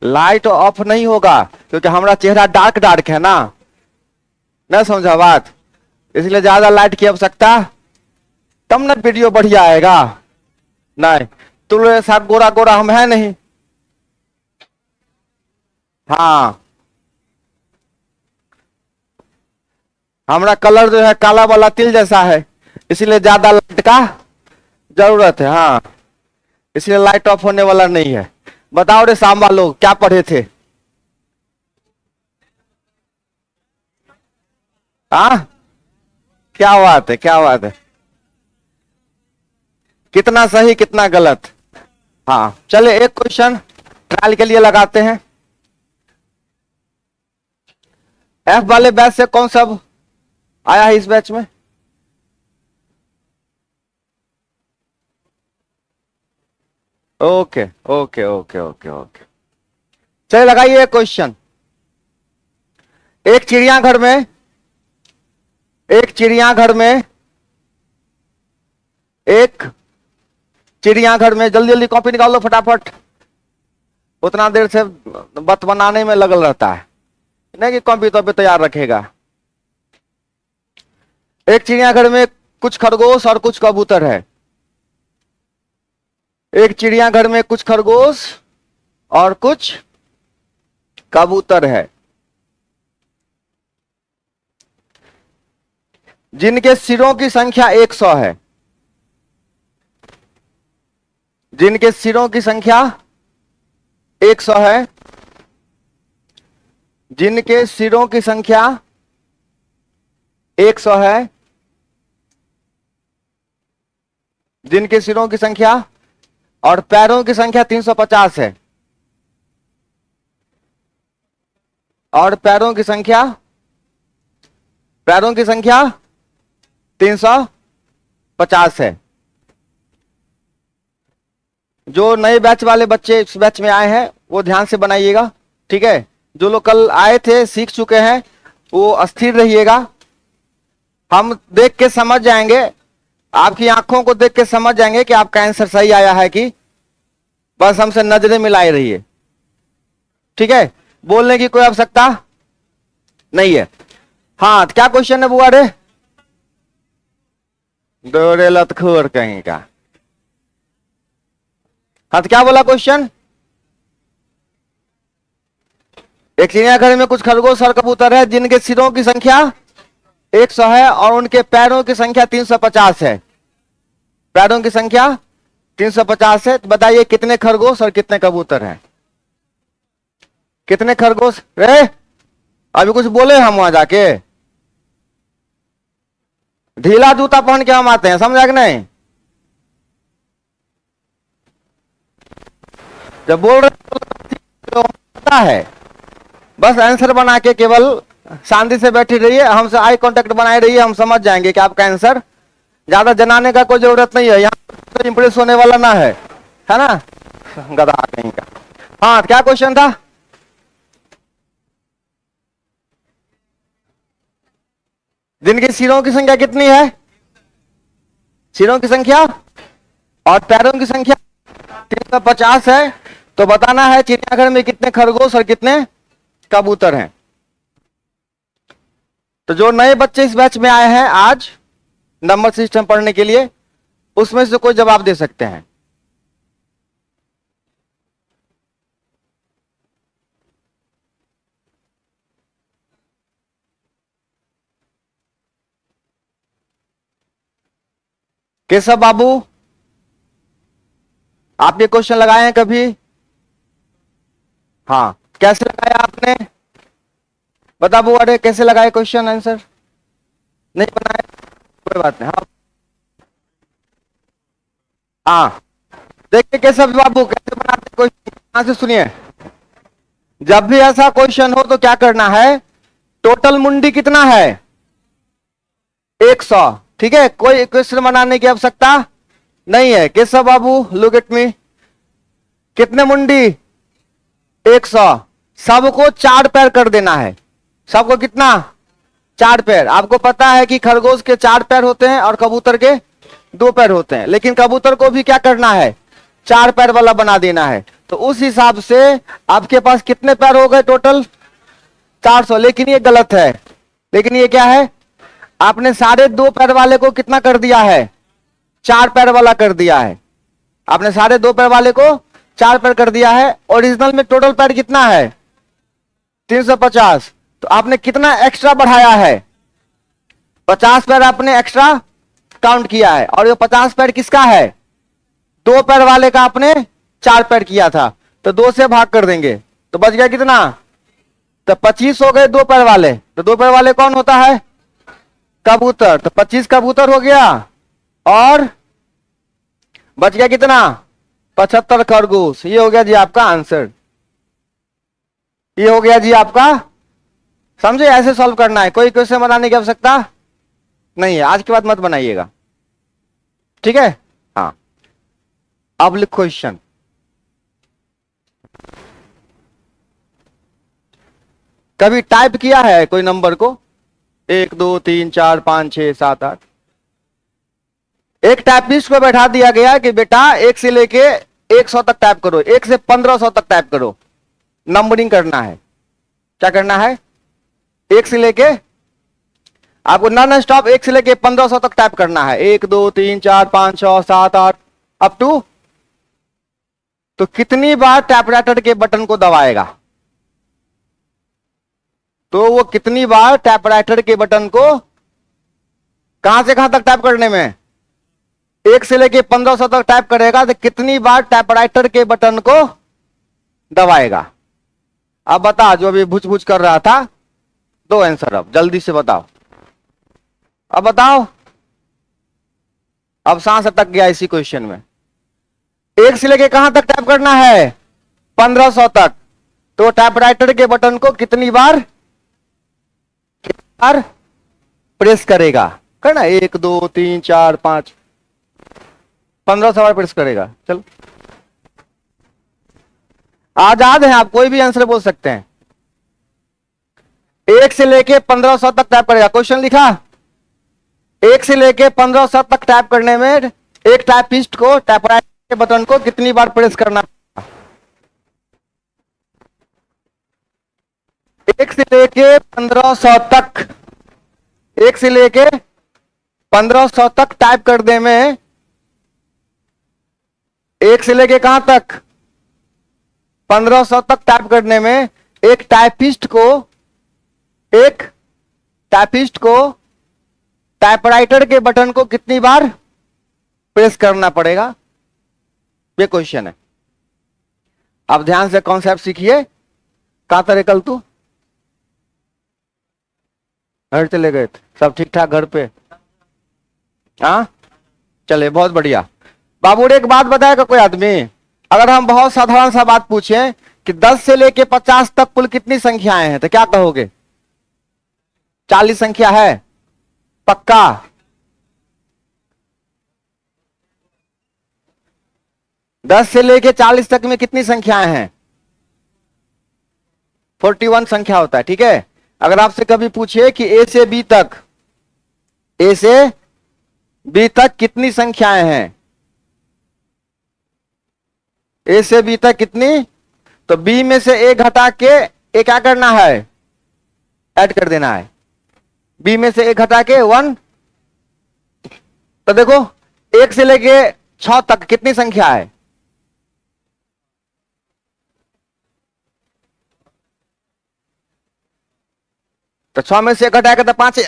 Light of नहीं होगा क्योंकि हमारा चेहरा डार्क डार्क है ना, न समझा बात, इसलिए ज्यादा लाइट की आवश्यकता, तब ना वीडियो बढ़िया आएगा। नहीं तुम्हारे साथ गोरा गोरा हम है नहीं। हाँ हमारा कलर जो है काला वाला तिल जैसा है, इसलिए ज्यादा लाइट का जरूरत है। हाँ इसलिए लाइट ऑफ होने वाला नहीं है। बताओ रे सांबा लोग क्या पढ़े थे? हाँ क्या बात है, क्या बात है, कितना सही कितना गलत। हाँ चले एक क्वेश्चन ट्रायल के लिए लगाते हैं। एफ वाले बैच से कौन सा आया है इस बैच में? Okay okay okay okay okay चलिए लगाइए क्वेश्चन। एक चिड़ियाघर में, एक चिड़ियाघर में, एक चिड़ियाघर में, जल्दी जल्दी कॉपी निकाल लो फटाफट, उतना देर से बत बनाने में लगल रहता है, नहीं कि कंप्यूटर पे तैयार रखेगा। एक चिड़ियाघर में कुछ खरगोश और कुछ कबूतर है। एक चिड़ियाघर में कुछ खरगोश और कुछ कबूतर है, जिनके सिरों की संख्या 100 है। जिनके सिरों की संख्या 100 है, जिनके सिरों की संख्या 100 है, जिनके सिरों की संख्या और पैरों की संख्या 350 है, और पैरों की संख्या 350 है। जो नए बैच वाले बच्चे इस बैच में आए हैं वो ध्यान से बनाइएगा, ठीक है। जो लोग कल आए थे सीख चुके हैं वो स्थिर रहिएगा। हम देख के समझ जाएंगे, आपकी आंखों को देख के समझ जाएंगे कि आपका आंसर सही आया है कि, बस हमसे नजरें मिलाए रहिए, ठीक है। बोलने की कोई आवश्यकता नहीं है। हाँ क्या क्वेश्चन है बुआ रे? दोरे लतखोर कहीं का। हाँ तो क्या बोला क्वेश्चन? एक चिड़ियाघर में कुछ खरगोश और कबूतर है जिनके सिरों की संख्या 100 है और उनके पैरों की संख्या 350 है। पैरों की संख्या 350 है, तो बताइए कितने खरगोश और कितने कबूतर हैं? कितने खरगोश रे? अभी कुछ बोले हम वहां जाके? ढीला जूता पहन के हम आते हैं, समझा कि नहीं? जब बोल रहे तो पता है, बस आंसर बना के केवल शांति से बैठी रहिए, हमसे आई कांटेक्ट बनाए रहिए, हम समझ जाएंगे कि आपका आंसर। ज्यादा जनाने का कोई जरूरत नहीं है, यहाँ इंप्रेस होने वाला ना है ना, गधा कहीं का। हाँ क्या क्वेश्चन था? जिनकी सिरों की संख्या कितनी है? सिरों की संख्या और पैरों की संख्या 350 है, तो बताना है चिड़ियाघर में कितने खरगोश और कितने कबूतर हैं। तो जो नए बच्चे इस बैच में आए हैं आज नंबर सिस्टम पढ़ने के लिए, उसमें से कोई जवाब दे सकते हैं? केशव बाबू, आप ये क्वेश्चन लगाए हैं कभी? हाँ कैसे लगाया आपने? बता बुआ रे कैसे लगाए क्वेश्चन आंसर? नहीं बनाए कोई बात नहीं। हाँ हाँ देखिए केशव बाबू कैसे बनाते क्वेश्चन, यहां से सुनिए। जब भी ऐसा क्वेश्चन हो तो क्या करना है, टोटल मुंडी कितना है? 100, ठीक है। कोई क्वेश्चन बनाने की आवश्यकता नहीं है। केशव बाबू लुक एट मी, कितने मुंडी? 100। सबको 4 पैर कर देना है। सबको कितना? 4 पैर। आपको पता है कि खरगोश के 4 पैर होते हैं और कबूतर के 2 पैर होते हैं, लेकिन कबूतर को भी क्या करना है? 4 पैर वाला बना देना है। तो उस हिसाब से आपके पास कितने पैर हो गए टोटल? 400। लेकिन ये गलत है। लेकिन ये क्या है, आपने साढ़े 2 पैर वाले को कितना कर दिया है? 4 पैर वाला कर दिया है। आपने साढ़े 2 पैर वाले को 4 पैर कर दिया है। ओरिजिनल में टोटल पैर कितना है? 350। तो आपने कितना एक्स्ट्रा बढ़ाया है? 50 पैर आपने एक्स्ट्रा काउंट किया है। और ये 50 पैर किसका है? 2 पैर वाले का आपने 4 पैर किया था। तो 2 से भाग कर देंगे तो बच गया कितना? तो 25 हो गए 2 पैर वाले। तो 2 पैर वाले कौन होता है? कबूतर। तो 25 कबूतर हो गया और बच गया कितना? 75 खरगोश। ये हो गया जी आपका आंसर। ये हो गया जी आपका। समझे? ऐसे सॉल्व करना है, कोई क्वेश्चन बनाने की आवश्यकता नहीं है। आज के बाद मत बनाइएगा, ठीक है? हाँ, अब लिखो क्वेश्चन। कभी टाइप किया है कोई नंबर को? 1 2 3 4 5 6 7 8। एक टाइपिस्ट को बैठा दिया गया कि बेटा 1 से लेके 100 तक टाइप करो, 1 से 1500 तक टाइप करो, नंबरिंग करना है। क्या करना है? 1 से लेके आपको नॉन स्टॉप 1 से लेके 1500 तक टाइप करना है। 1 2 3 4 5 6 7 8 अप टू। तो कितनी बार टाइपराइटर के बटन को दबाएगा? तो वो कितनी बार टाइपराइटर के बटन को कहां से कहां तक टाइप करने में 1 से लेके 1500 तक टाइप करेगा, तो कितनी बार टाइपराइटर के बटन को दबाएगा? अब बता, जो अभी भुच भुच कर रहा था, दो आंसर अब जल्दी से बताओ। अब बताओ। अब सांस अटक गया इसी क्वेश्चन में। 1 से लेके कहां तक टाइप करना है? 1500 तक। तो टाइपराइटर के बटन को कितनी बार प्रेस करेगा? करना 1 2 3 4 5 1500 बार प्रेस करेगा। चलो, आजाद हैं आप, कोई भी आंसर बोल सकते हैं। 1 से लेके 1500 तक टाइप करेगा। क्वेश्चन लिखा। 1 से लेके 1500 तक टाइप करने में एक टाइपिस्ट को टाइपराइटर के बटन को कितनी बार प्रेस करना? 1 से लेके 1500 तक, 1 से लेके 1500 तक टाइप करने में, 1 से लेके कहां तक? 1500 तक टाइप करने में एक टाइपिस्ट को टाइपराइटर के बटन को कितनी बार प्रेस करना पड़ेगा? ये क्वेश्चन है। अब ध्यान से कॉन्सेप्ट सीखिए। कहां तरह कल तू घर चले गए थे? सब ठीक ठाक घर पे? हाँ, चले, बहुत बढ़िया। बाबू एक बात बताएगा कोई आदमी? अगर हम बहुत साधारण सा बात पूछें कि 10 से लेके 50 तक कुल कितनी संख्याएं हैं, तो क्या कहोगे? 40 संख्या है? पक्का? 10 से लेके 40 तक में कितनी संख्याएं हैं? 41 संख्या होता है, ठीक है? अगर आपसे कभी पूछे कि ए से बी तक कितनी संख्याएं हैं, ए से बी तक कितनी, तो बी में से ए घटा के ए क्या करना है? ऐड कर देना है। बी में से ए घटा के 1। तो देखो 1 से लेके 6 तक कितनी संख्या है? तो 6 में से घटाएगा तो 5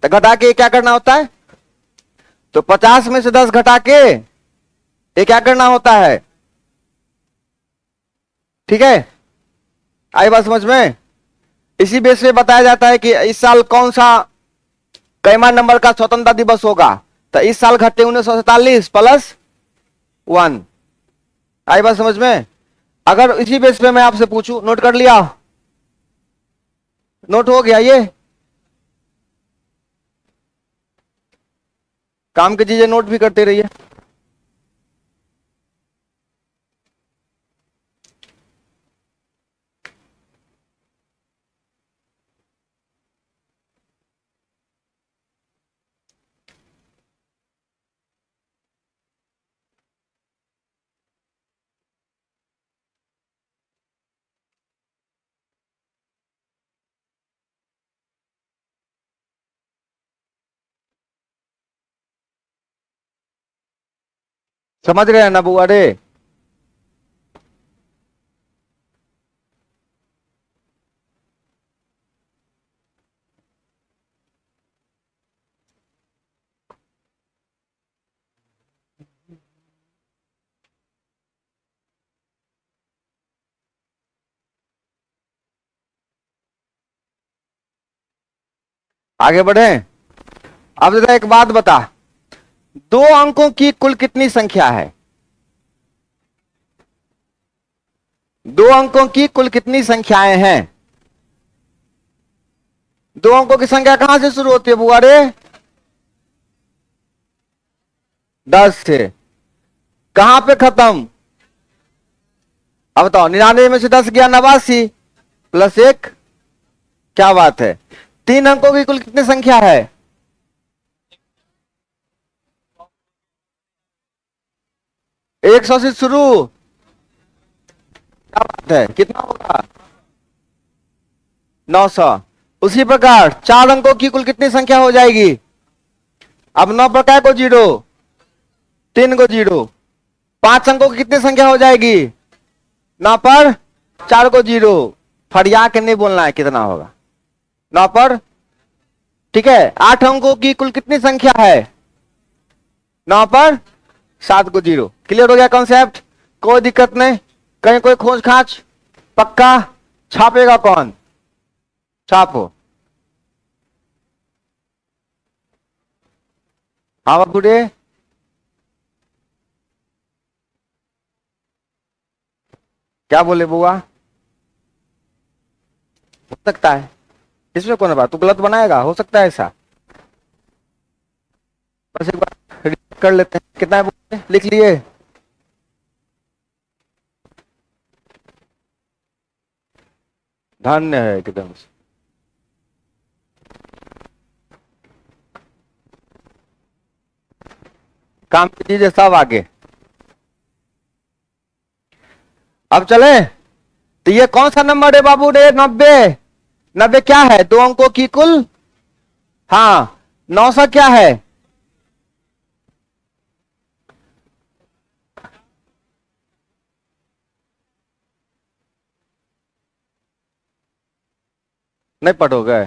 तो घटा के क्या करना होता है? तो 50 में से 10 घटा के ये क्या करना होता है? ठीक है, आई बात समझ में? इसी बेस पे बताया जाता है कि इस साल कौन सा कैमा नंबर का स्वतंत्रता दिवस होगा। तो इस साल घटे 1947 प्लस 1। आई बात समझ में? अगर इसी बेस पे मैं आपसे पूछूं, नोट कर लिया? नोट हो गया? ये काम की चीजें नोट भी करते रहिए। समझ रहे हैं ना बुआ रे? आगे बढ़े। अब जरा एक बात बता, दो अंकों की कुल कितनी संख्या है? दो अंकों की कुल कितनी संख्याएं हैं? दो अंकों की संख्या कहां से शुरू होती है बुआ रे? 10 से। कहां पे खत्म? अब बताओ, 99 में से 10 गया 89 प्लस 1। क्या बात है। तीन अंकों की कुल कितनी संख्या है? 100 से शुरू। क्या बात है, कितना होगा? 900। उसी प्रकार चार अंकों की कुल कितनी संख्या हो जाएगी? अब 9 पर क्या को जीरो, 3 को जीरो। पांच अंकों की कितनी संख्या हो जाएगी? 9 पर 4 को जीरो। फरिया के नहीं बोलना है कितना होगा। 9 पर, ठीक है। 8 अंकों की कुल कितनी संख्या है? 9 पर 7 को जीरो। क्लियर हो गया कॉन्सेप्ट? कोई दिक्कत नहीं। कहीं कोई खोज खाच? पक्का? छापेगा कौन? छापो। हाँ बाबू रे। क्या बोले बुआ? हो सकता है, इसमें कौन बात? तू गलत बनाएगा, हो सकता है ऐसा। बस एक बार रीड कर लेते हैं। कितना है बुआ? लिख लिए? धन्य है एकदम से। काम की चीजें सब आगे। अब चले। तो ये कौन सा नंबर है बाबू रे? 90। 90 क्या है? दो अंकों की कुल। हाँ। 900 क्या है? नहीं पढ़ोगे?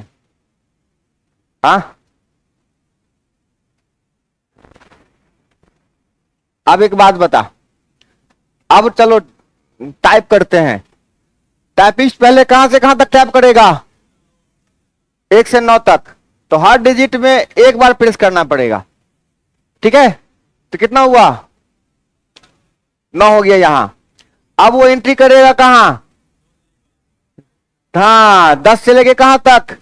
हाँ। अब एक बात बता। अब चलो टाइप करते हैं। टाइपिस्ट पहले कहां से कहां तक टाइप करेगा? 1 से 9 तक। तो हर डिजिट में एक बार प्रेस करना पड़ेगा। ठीक है। तो कितना हुआ? 9 हो गया यहां। अब वो एंट्री करेगा कहां? हाँ, 10 से लेके कहां तक?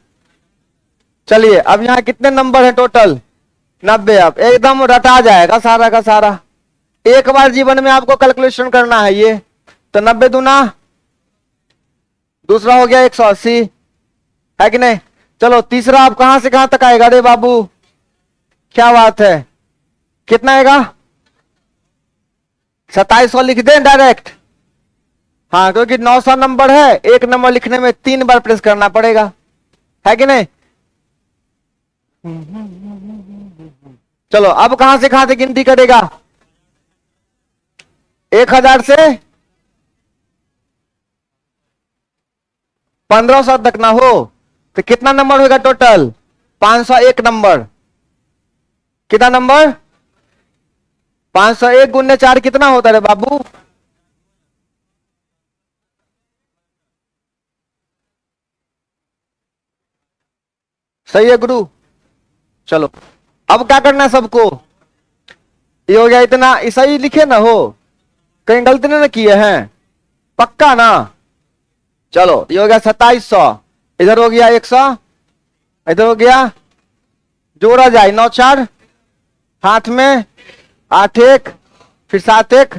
चलिए, अब यहां कितने नंबर है टोटल? 90। अब एकदम रटा जाएगा सारा का सारा। एक बार जीवन में आपको कैलकुलेशन करना है ये। तो 90 दूना, दूसरा हो गया 180, है कि नहीं? चलो तीसरा अब कहां से कहां तक आएगा रे बाबू? क्या बात है, कितना आएगा? 2700 लिख दें डायरेक्ट? हाँ, क्योंकि 900 नंबर है, एक नंबर लिखने में 3 बार प्रेस करना पड़ेगा, है कि नहीं? चलो अब कहां से कहां तक गिनती करेगा? 1000 से 1500 तक ना हो तो कितना नंबर होगा टोटल? 501 नंबर। कितना नंबर? 501 गुने 4 कितना होता है बाबू? सही है गुरु। चलो अब क्या करना है सबको? ये हो गया इतना, सही लिखे ना हो, कहीं गलती नहीं ना किए हैं? पक्का ना? चलो ये हो गया 2700। इधर हो गया 100, इधर हो गया, जोड़ा जाए 9 4, हाथ में 8 1, फिर 7 1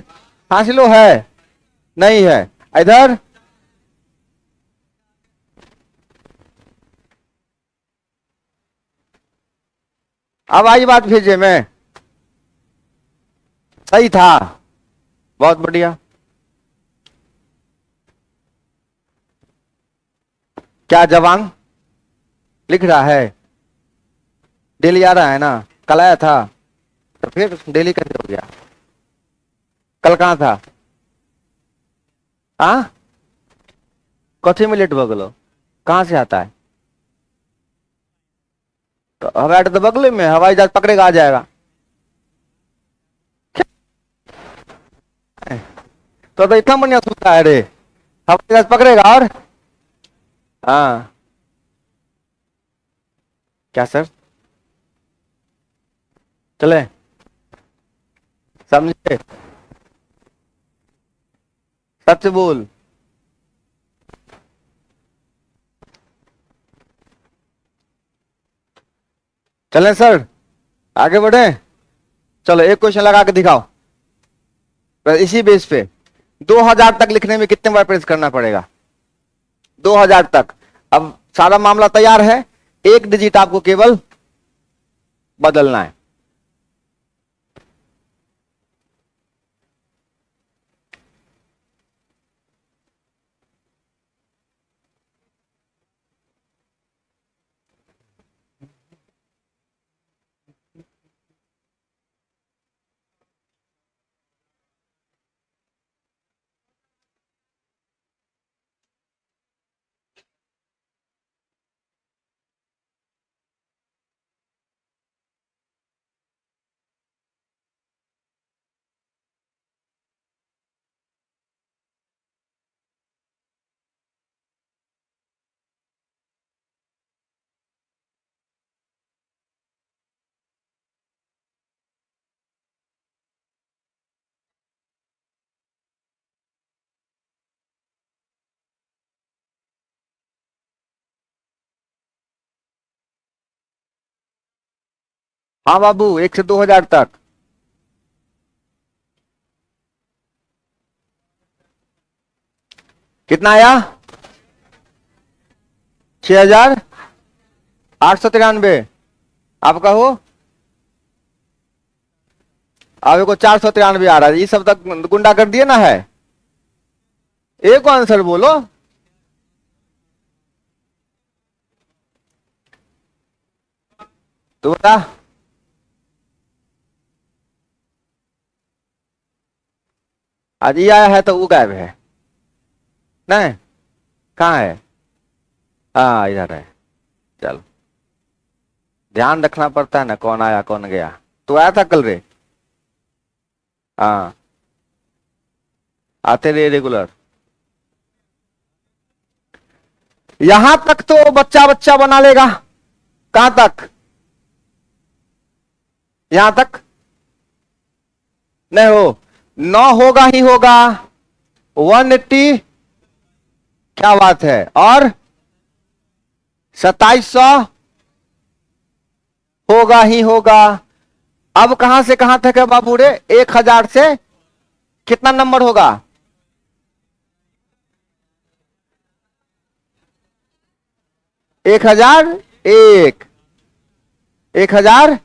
हासिलो है? नहीं है। इधर अब आई बात भेजे में। सही था, बहुत बढ़िया। क्या जवान लिख रहा है? डेली आ रहा है ना? कल आया था तो फिर डेली कैसे हो गया? कल कहाँ था? हाँ, कथी में लेट बगलो, कहाँ से आता है? तो हवाई अड्डा तो बगले में, हवाई जहाज पकड़ेगा आ जाएगा। तो इतना बढ़िया सुनता है रे, हवाई जहाज पकड़ेगा और। हाँ, क्या सर? चले, समझे? सच बोल। चलें सर, आगे बढ़े। चलो एक क्वेश्चन लगा के दिखाओ, इसी बेस पे 2000 तक लिखने में कितने बार प्रेस करना पड़ेगा? 2000 तक। अब सारा मामला तैयार है, एक डिजिट आपको केवल बदलना है। हाँ बाबू, 1 से 2000 तक। कितना आया? 6893। आप कहो। अब को 493 आ रहा है, ये सब तक गुंडा कर दिए ना है। एक आंसर बोलो। तो बता। आज ये आया है तो वो गायब है। नहीं, कहाँ है? हाँ इधर है। चलो, ध्यान रखना पड़ता है ना, कौन आया कौन गया। तो आया था कल रे? हाँ, आते रहे रेगुलर। यहां तक तो बच्चा बच्चा बना लेगा। कहां तक? यहां तक नहीं हो, 9 होगा ही होगा। 180, क्या बात है, और 2700 होगा ही होगा। अब कहां से कहां तक है बाबू रे? 1000 से कितना नंबर होगा? 1001। 1000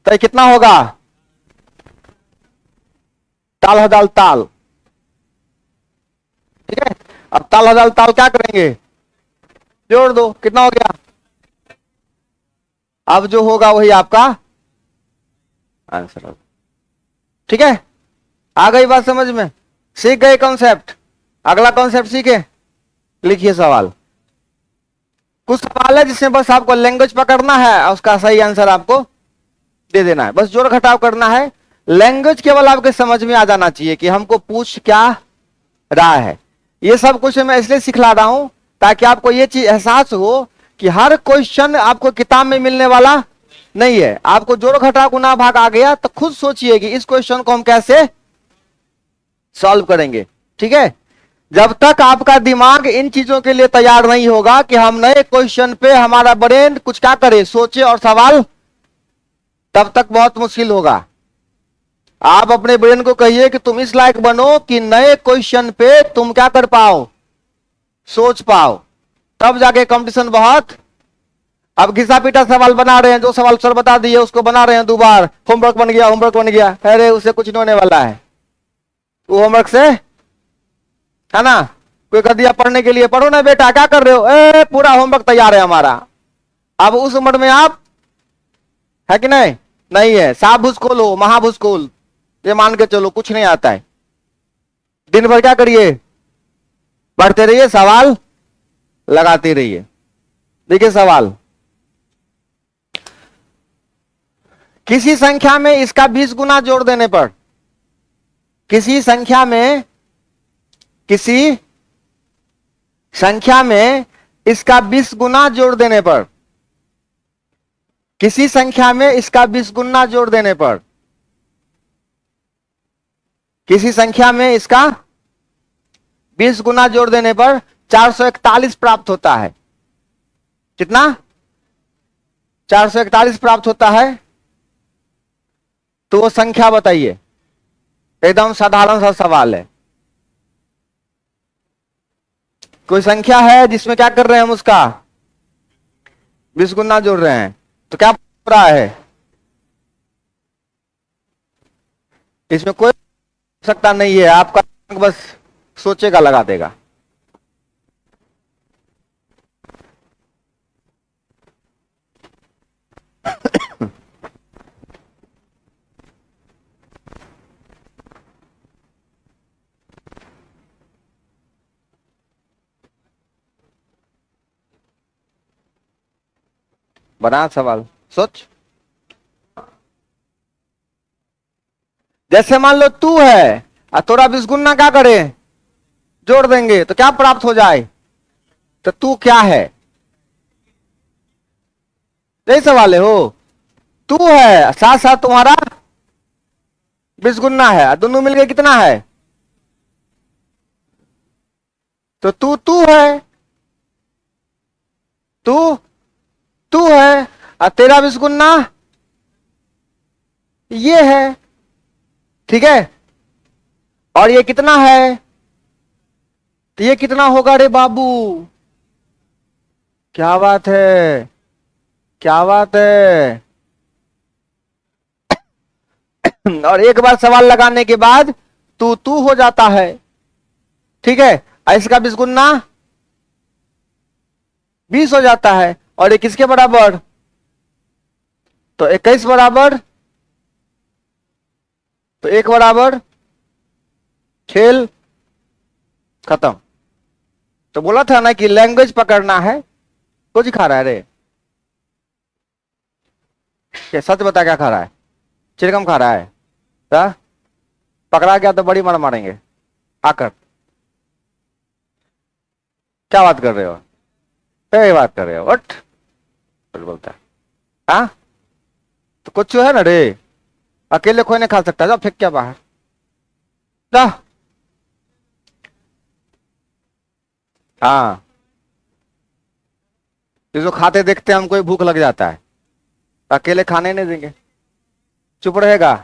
तो कितना होगा? ताल हजाल ताल। ठीक है, अब ताल हजाल ताल क्या करेंगे? जोड़ दो, कितना हो गया? अब जो होगा वही आपका आंसर होगा। ठीक है, आ गई बात समझ में? सीख गए कॉन्सेप्ट? अगला कॉन्सेप्ट सीखे, लिखिए सवाल। कुछ सवाल है जिसमें बस आपको लैंग्वेज पकड़ना है और उसका सही आंसर आपको दे देना है, बस जोड़ घटाव करना है। लैंग्वेज केवल आपके समझ में आ जाना चाहिए कि हमको पूछ क्या रहा है। ये सब कुछ मैं इसलिए सिखला रहा हूं ताकि आपको ये चीज एहसास हो कि हर क्वेश्चन आपको किताब में मिलने वाला नहीं है। आपको जोड़ घटाव गुना भाग आ गया तो खुद सोचिए कि इस क्वेश्चन को हम कैसे सॉल्व करेंगे। ठीक है, जब तक आपका दिमाग इन चीजों के लिए तैयार नहीं होगा कि हम नए क्वेश्चन पे हमारा ब्रेन कुछ क्या करे, सोचे और सवाल, तब तक बहुत मुश्किल होगा। आप अपने ब्रेन को कहिए कि तुम इस लायक बनो कि नए क्वेश्चन पे तुम क्या कर पाओ, सोच पाओ, तब जाके कंपटीशन बहुत। अब घिसा पीटा सवाल बना रहे हैं, जो सवाल सर बता दिए उसको बना रहे हैं दोबार, होमवर्क बन गया होमवर्क बन गया, अरे उससे कुछ नहीं होने वाला है। वो होमवर्क से है ना, कोई कर दिया पढ़ने के लिए, पढ़ो ना बेटा, क्या कर रहे हो? पूरा होमवर्क तैयार है हमारा। अब उस उम्र में आप है कि नहीं? नहीं है, साफ भूसकोल हो, महाभूसकोल, ये मान के चलो कुछ नहीं आता है। दिन भर क्या करिए, पढ़ते रहिए, सवाल लगाते रहिए। देखिए सवाल, किसी संख्या में इसका 20 गुना जोड़ देने पर, किसी संख्या में इसका 20 गुना जोड़ देने पर, किसी संख्या में इसका 20 गुना जोड़ देने पर, किसी संख्या में इसका 20 गुना जोड़ देने पर 441 प्राप्त होता है। कितना? 441 प्राप्त होता है। तो वो संख्या बताइए। एकदम साधारण सा सवाल है। कोई संख्या है जिसमें क्या कर रहे हैं हम, उसका 20 गुना जोड़ रहे हैं, तो क्या हो रहा है? इसमें कोई सकता नहीं है, आपका बस सोचेगा, लगा देगा। बना सवाल, सोच। जैसे मान लो तू है और तोरा 20 गुना क्या करे, जोड़ देंगे तो क्या प्राप्त हो जाए? तो तू क्या है? यही सवाल है। हो तू है, साथ साथ तुम्हारा 20 गुना है, दोनों मिलकर कितना है? तो तू है, तू है, और तेरा 20 गुना ये है, ठीक है। और ये कितना है? तो ये कितना होगा रे बाबू? क्या बात है, क्या बात है। और एक बार सवाल लगाने के बाद तू हो जाता है, ठीक है। इसका 20 गुना 20 हो जाता है। और ये किसके बराबर? तो 21 बराबर, तो 1 बराबर, खेल खत्म। तो बोला था ना कि लैंग्वेज पकड़ना है। कुछ खा रहा है रे? क्या सच बता, क्या खा रहा है? चिरगम खा रहा है? पकड़ा गया तो बड़ी मार मारेंगे आकर। क्या बात कर रहे हो? क्या बात कर रहे हो? उठ बोलता है। हाँ तो कुछ है ना रे, अकेले कोई नहीं खा सकता। जाओ फेंक क्या बाहर, जा। हाँ जो खाते देखते हैं हमको भूख लग जाता है, अकेले खाने नहीं देंगे। चुप रहेगा।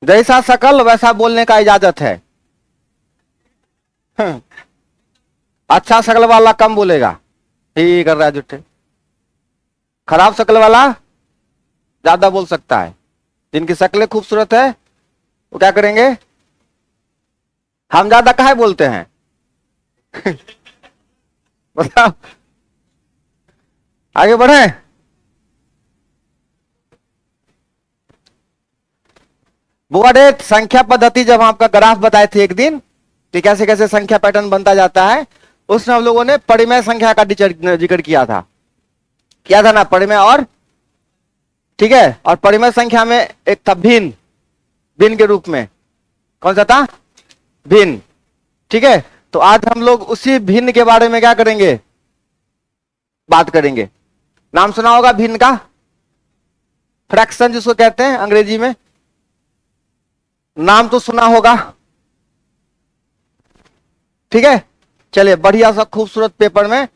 जैसा शकल वैसा बोलने का इजाजत है। अच्छा शकल वाला कम बोलेगा, ही कर रहा है जुट्टे। खराब शक्ल वाला ज्यादा बोल सकता है। जिनकी शक्लें खूबसूरत है वो क्या करेंगे? हम ज्यादा काहे बोलते हैं? बताओ, आगे बढ़े। बुआ संख्या पद्धति जब हम आपका ग्राफ बताए थे एक दिन कि कैसे कैसे संख्या पैटर्न बनता जाता है, उसमें हम लोगों ने परिमेय संख्या का जिक्र किया था ना, परिमेय। और ठीक है, और परिमेय संख्या में एक था भिन्न, भिन्न के रूप में। कौन सा था? भिन्न, ठीक है। तो आज हम लोग उसी भिन्न के बारे में क्या करेंगे? बात करेंगे। नाम सुना होगा भिन्न का? फ्रैक्शन जिसको कहते हैं अंग्रेजी में, नाम तो सुना होगा, ठीक है। चलिए बढ़िया सा खूबसूरत पेपर में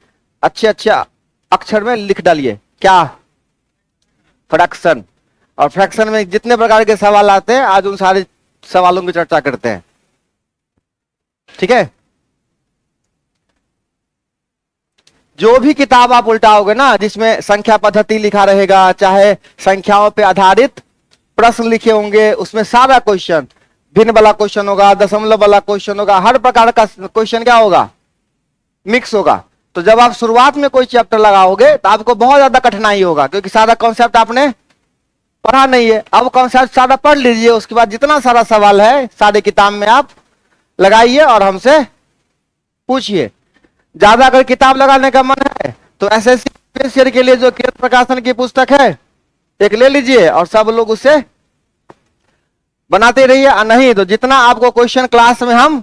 अच्छे अच्छे अक्षर में लिख डालिए क्या? फ्रैक्शन। और फ्रैक्शन में जितने प्रकार के सवाल आते हैं आज उन सारे सवालों की चर्चा करते हैं, ठीक है। जो भी किताब आप उल्टाओगे ना जिसमें संख्या पद्धति लिखा रहेगा, चाहे संख्याओं पे आधारित प्रश्न लिखे होंगे, उसमें सारा क्वेश्चन भिन्न वाला क्वेश्चन होगा, दशमलव वाला क्वेश्चन होगा, हर प्रकार का क्वेश्चन क्या होगा? मिक्स होगा। तो जब आप शुरुआत में कोई चैप्टर लगाओगे तो आपको बहुत ज्यादा कठिनाई होगा, क्योंकि सारा कॉन्सेप्ट आपने पढ़ा नहीं है। अब कॉन्सेप्ट सारा पढ़ लीजिए, उसके बाद जितना सारा सवाल है सारे किताब में आप लगाइए और हमसे पूछिए। ज्यादा अगर किताब लगाने का मन है तो एसएससी के लिए जो किरण प्रकाशन की पुस्तक है एक ले लीजिए और सब लोग उससे बनाते रहिए। और नहीं तो जितना आपको क्वेश्चन क्लास में हम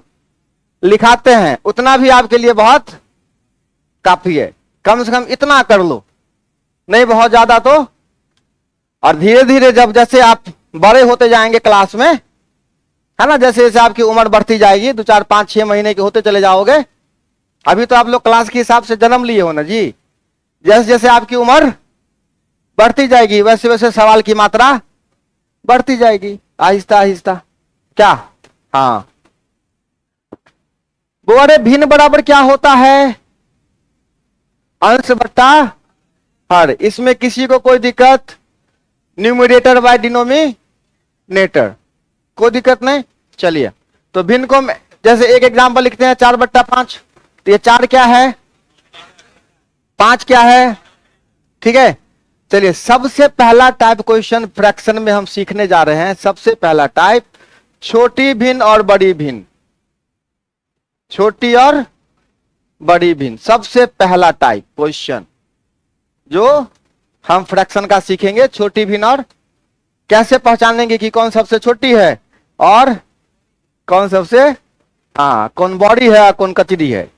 लिखाते हैं उतना भी आपके लिए बहुत काफी है। कम से कम इतना कर लो, नहीं बहुत ज्यादा तो। और धीरे धीरे जब जैसे आप बड़े होते जाएंगे क्लास में, है ना, जैसे जैसे आपकी उम्र बढ़ती जाएगी, 2 4 5 6 महीने के होते चले जाओगे। अभी तो आप लोग क्लास के हिसाब से जन्म लिए हो ना जी। जैसे जैसे आपकी उम्र बढ़ती जाएगी वैसे वैसे सवाल की मात्रा बढ़ती जाएगी, आहिस्ता आहिस्ता। क्या? हाँ, वो अरे भिन्न बराबर क्या होता है? अंश बट्टा हर। इसमें किसी को कोई दिक्कत? न्यूमरेटर बाय डिनोमिनेटर, कोई दिक्कत नहीं। चलिए, तो भिन्न को जैसे एक एग्जाम्पल लिखते हैं 4/5। तो ये 4 क्या है, 5 क्या है, ठीक है। चलिए, सबसे पहला टाइप क्वेश्चन फ्रैक्शन में हम सीखने जा रहे हैं। सबसे पहला टाइप छोटी भिन्न और बड़ी भिन्न, छोटी और बड़ी भिन्न, सबसे पहला टाइप क्वेश्चन जो हम फ्रैक्शन का सीखेंगे। छोटी भिन्न और कैसे पहचानेंगे कि कौन सबसे छोटी है और कौन सबसे, हाँ, कौन बड़ी है और कौन कचरी है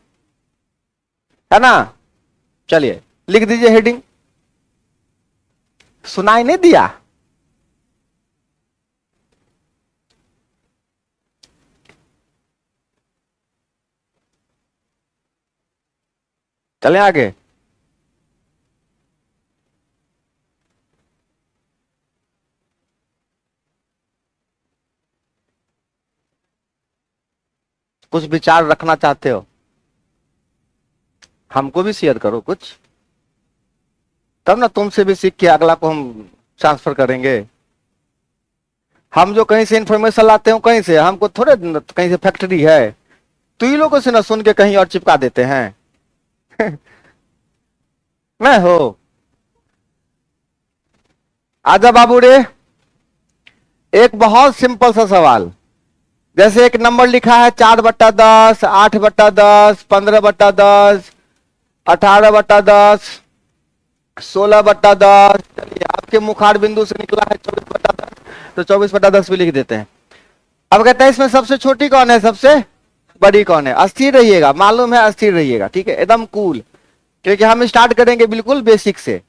ना। चलिए लिख दीजिए हेडिंग। सुनाई नहीं दिया? चलें आगे। कुछ विचार रखना चाहते हो हमको भी शेयर करो कुछ, तब ना तुमसे भी सीख के अगला को हम ट्रांसफर करेंगे। हम जो कहीं से इंफॉर्मेशन लाते हो, कहीं से, हमको थोड़े कहीं से फैक्ट्री है, तो ही लोगों से ना सुन के कहीं और चिपका देते हैं। मैं हो आजा बाबू रे। एक बहुत सिंपल सा सवाल, जैसे एक नंबर लिखा है 4/10, 8/10, 15/10, 18/10, 16/10। चलिए, आपके मुखार बिंदु से निकला है 24/10, तो 24/10 भी लिख देते हैं। अब कहते हैं इसमें सबसे छोटी कौन है, सबसे बड़ी कौन है? अस्थिर रहिएगा, मालूम है, अस्थिर रहिएगा, ठीक है, एकदम कूल। क्योंकि हम स्टार्ट करेंगे बिल्कुल बेसिक से,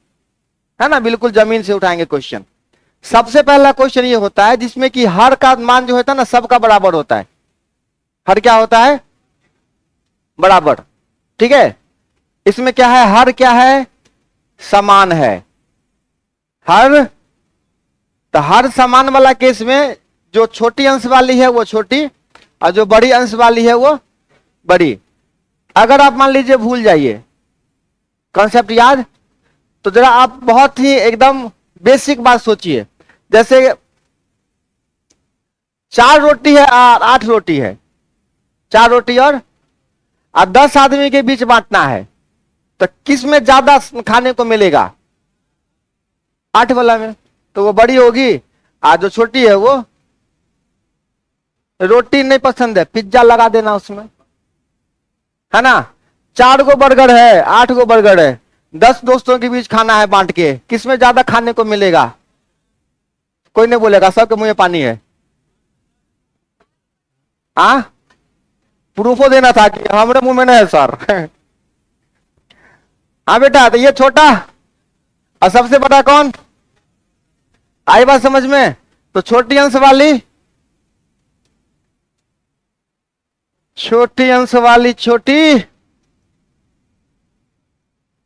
है ना, बिल्कुल जमीन से उठाएंगे क्वेश्चन। सबसे पहला क्वेश्चन ये होता है जिसमें कि हर का मान जो होता है ना सबका बराबर होता है। हर क्या होता है? बराबर, ठीक है। इसमें क्या है, हर क्या है, समान है। हर, तो हर समान वाला केस में जो छोटी अंश वाली है वो छोटी और जो बड़ी अंश वाली है वो बड़ी। अगर आप मान लीजिए भूल जाइए कॉन्सेप्ट याद, तो जरा आप बहुत ही एकदम बेसिक बात सोचिए। जैसे 4 रोटी है और 8 रोटी है, 4 रोटी और 10 आदमी के बीच बांटना है, तो किस में ज्यादा खाने को मिलेगा? 8 वाला में, तो वो बड़ी होगी। आज जो छोटी है वो, रोटी नहीं पसंद है, पिज्जा लगा देना उसमें, है ना। 4 गो बर्गर है, 8 गो बर्गर है, 10 दोस्तों के बीच खाना है बांट के, किसमें ज्यादा खाने को मिलेगा? कोई नहीं बोलेगा, सबके मुंह में पानी है। आ प्रूफो देना था कि हमारे मुंह में नहीं है सर। हाँ बेटा, तो ये छोटा और सबसे बड़ा कौन? आई बात समझ में? तो छोटी अंश वाली, छोटी अंश वाली छोटी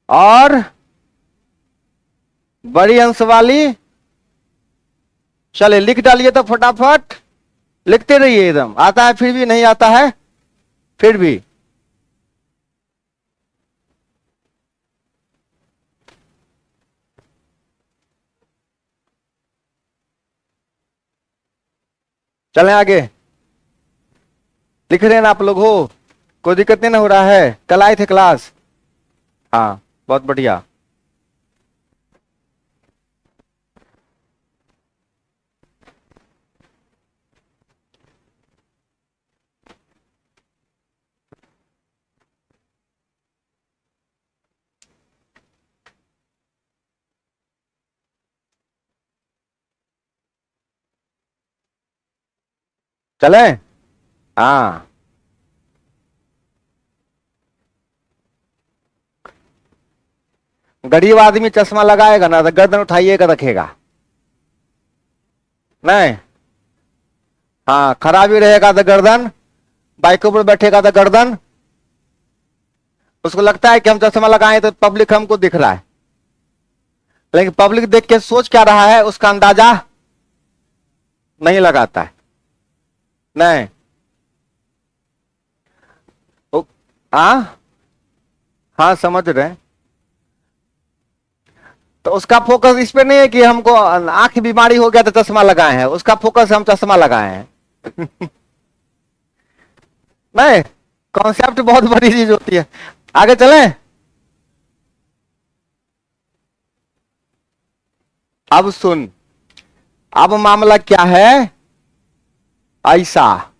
और बड़ी अंश वाली। चले लिख डालिए तो फटाफट लिखते रहिए, एकदम आता है फिर भी नहीं आता है फिर भी। चलें आगे। लिख रहे हैं ना आप लोग? हो, कोई दिक्कत नहीं ना हो रहा है? कल आए थे क्लास? हाँ, बहुत बढ़िया। चले। हाँ, गरीब आदमी चश्मा लगाएगा ना तो गर्दन उठाइएगा रखेगा नहीं। हाँ, खराबी रहेगा तो गर्दन, बाइकों पर बैठेगा तो गर्दन, उसको लगता है कि हम चश्मा लगाए तो पब्लिक हमको दिख रहा है, लेकिन पब्लिक देख के सोच क्या रहा है उसका अंदाजा नहीं लगाता है। नहीं। हाँ हाँ, समझ रहे हैं। तो उसका फोकस इस पे नहीं है कि हमको आंख बीमारी हो गया तो चश्मा लगाए हैं, उसका फोकस हम चश्मा लगाए हैं। नहीं, कॉन्सेप्ट बहुत बड़ी चीज होती है। आगे चलें। अब सुन, अब मामला क्या है ऐसा,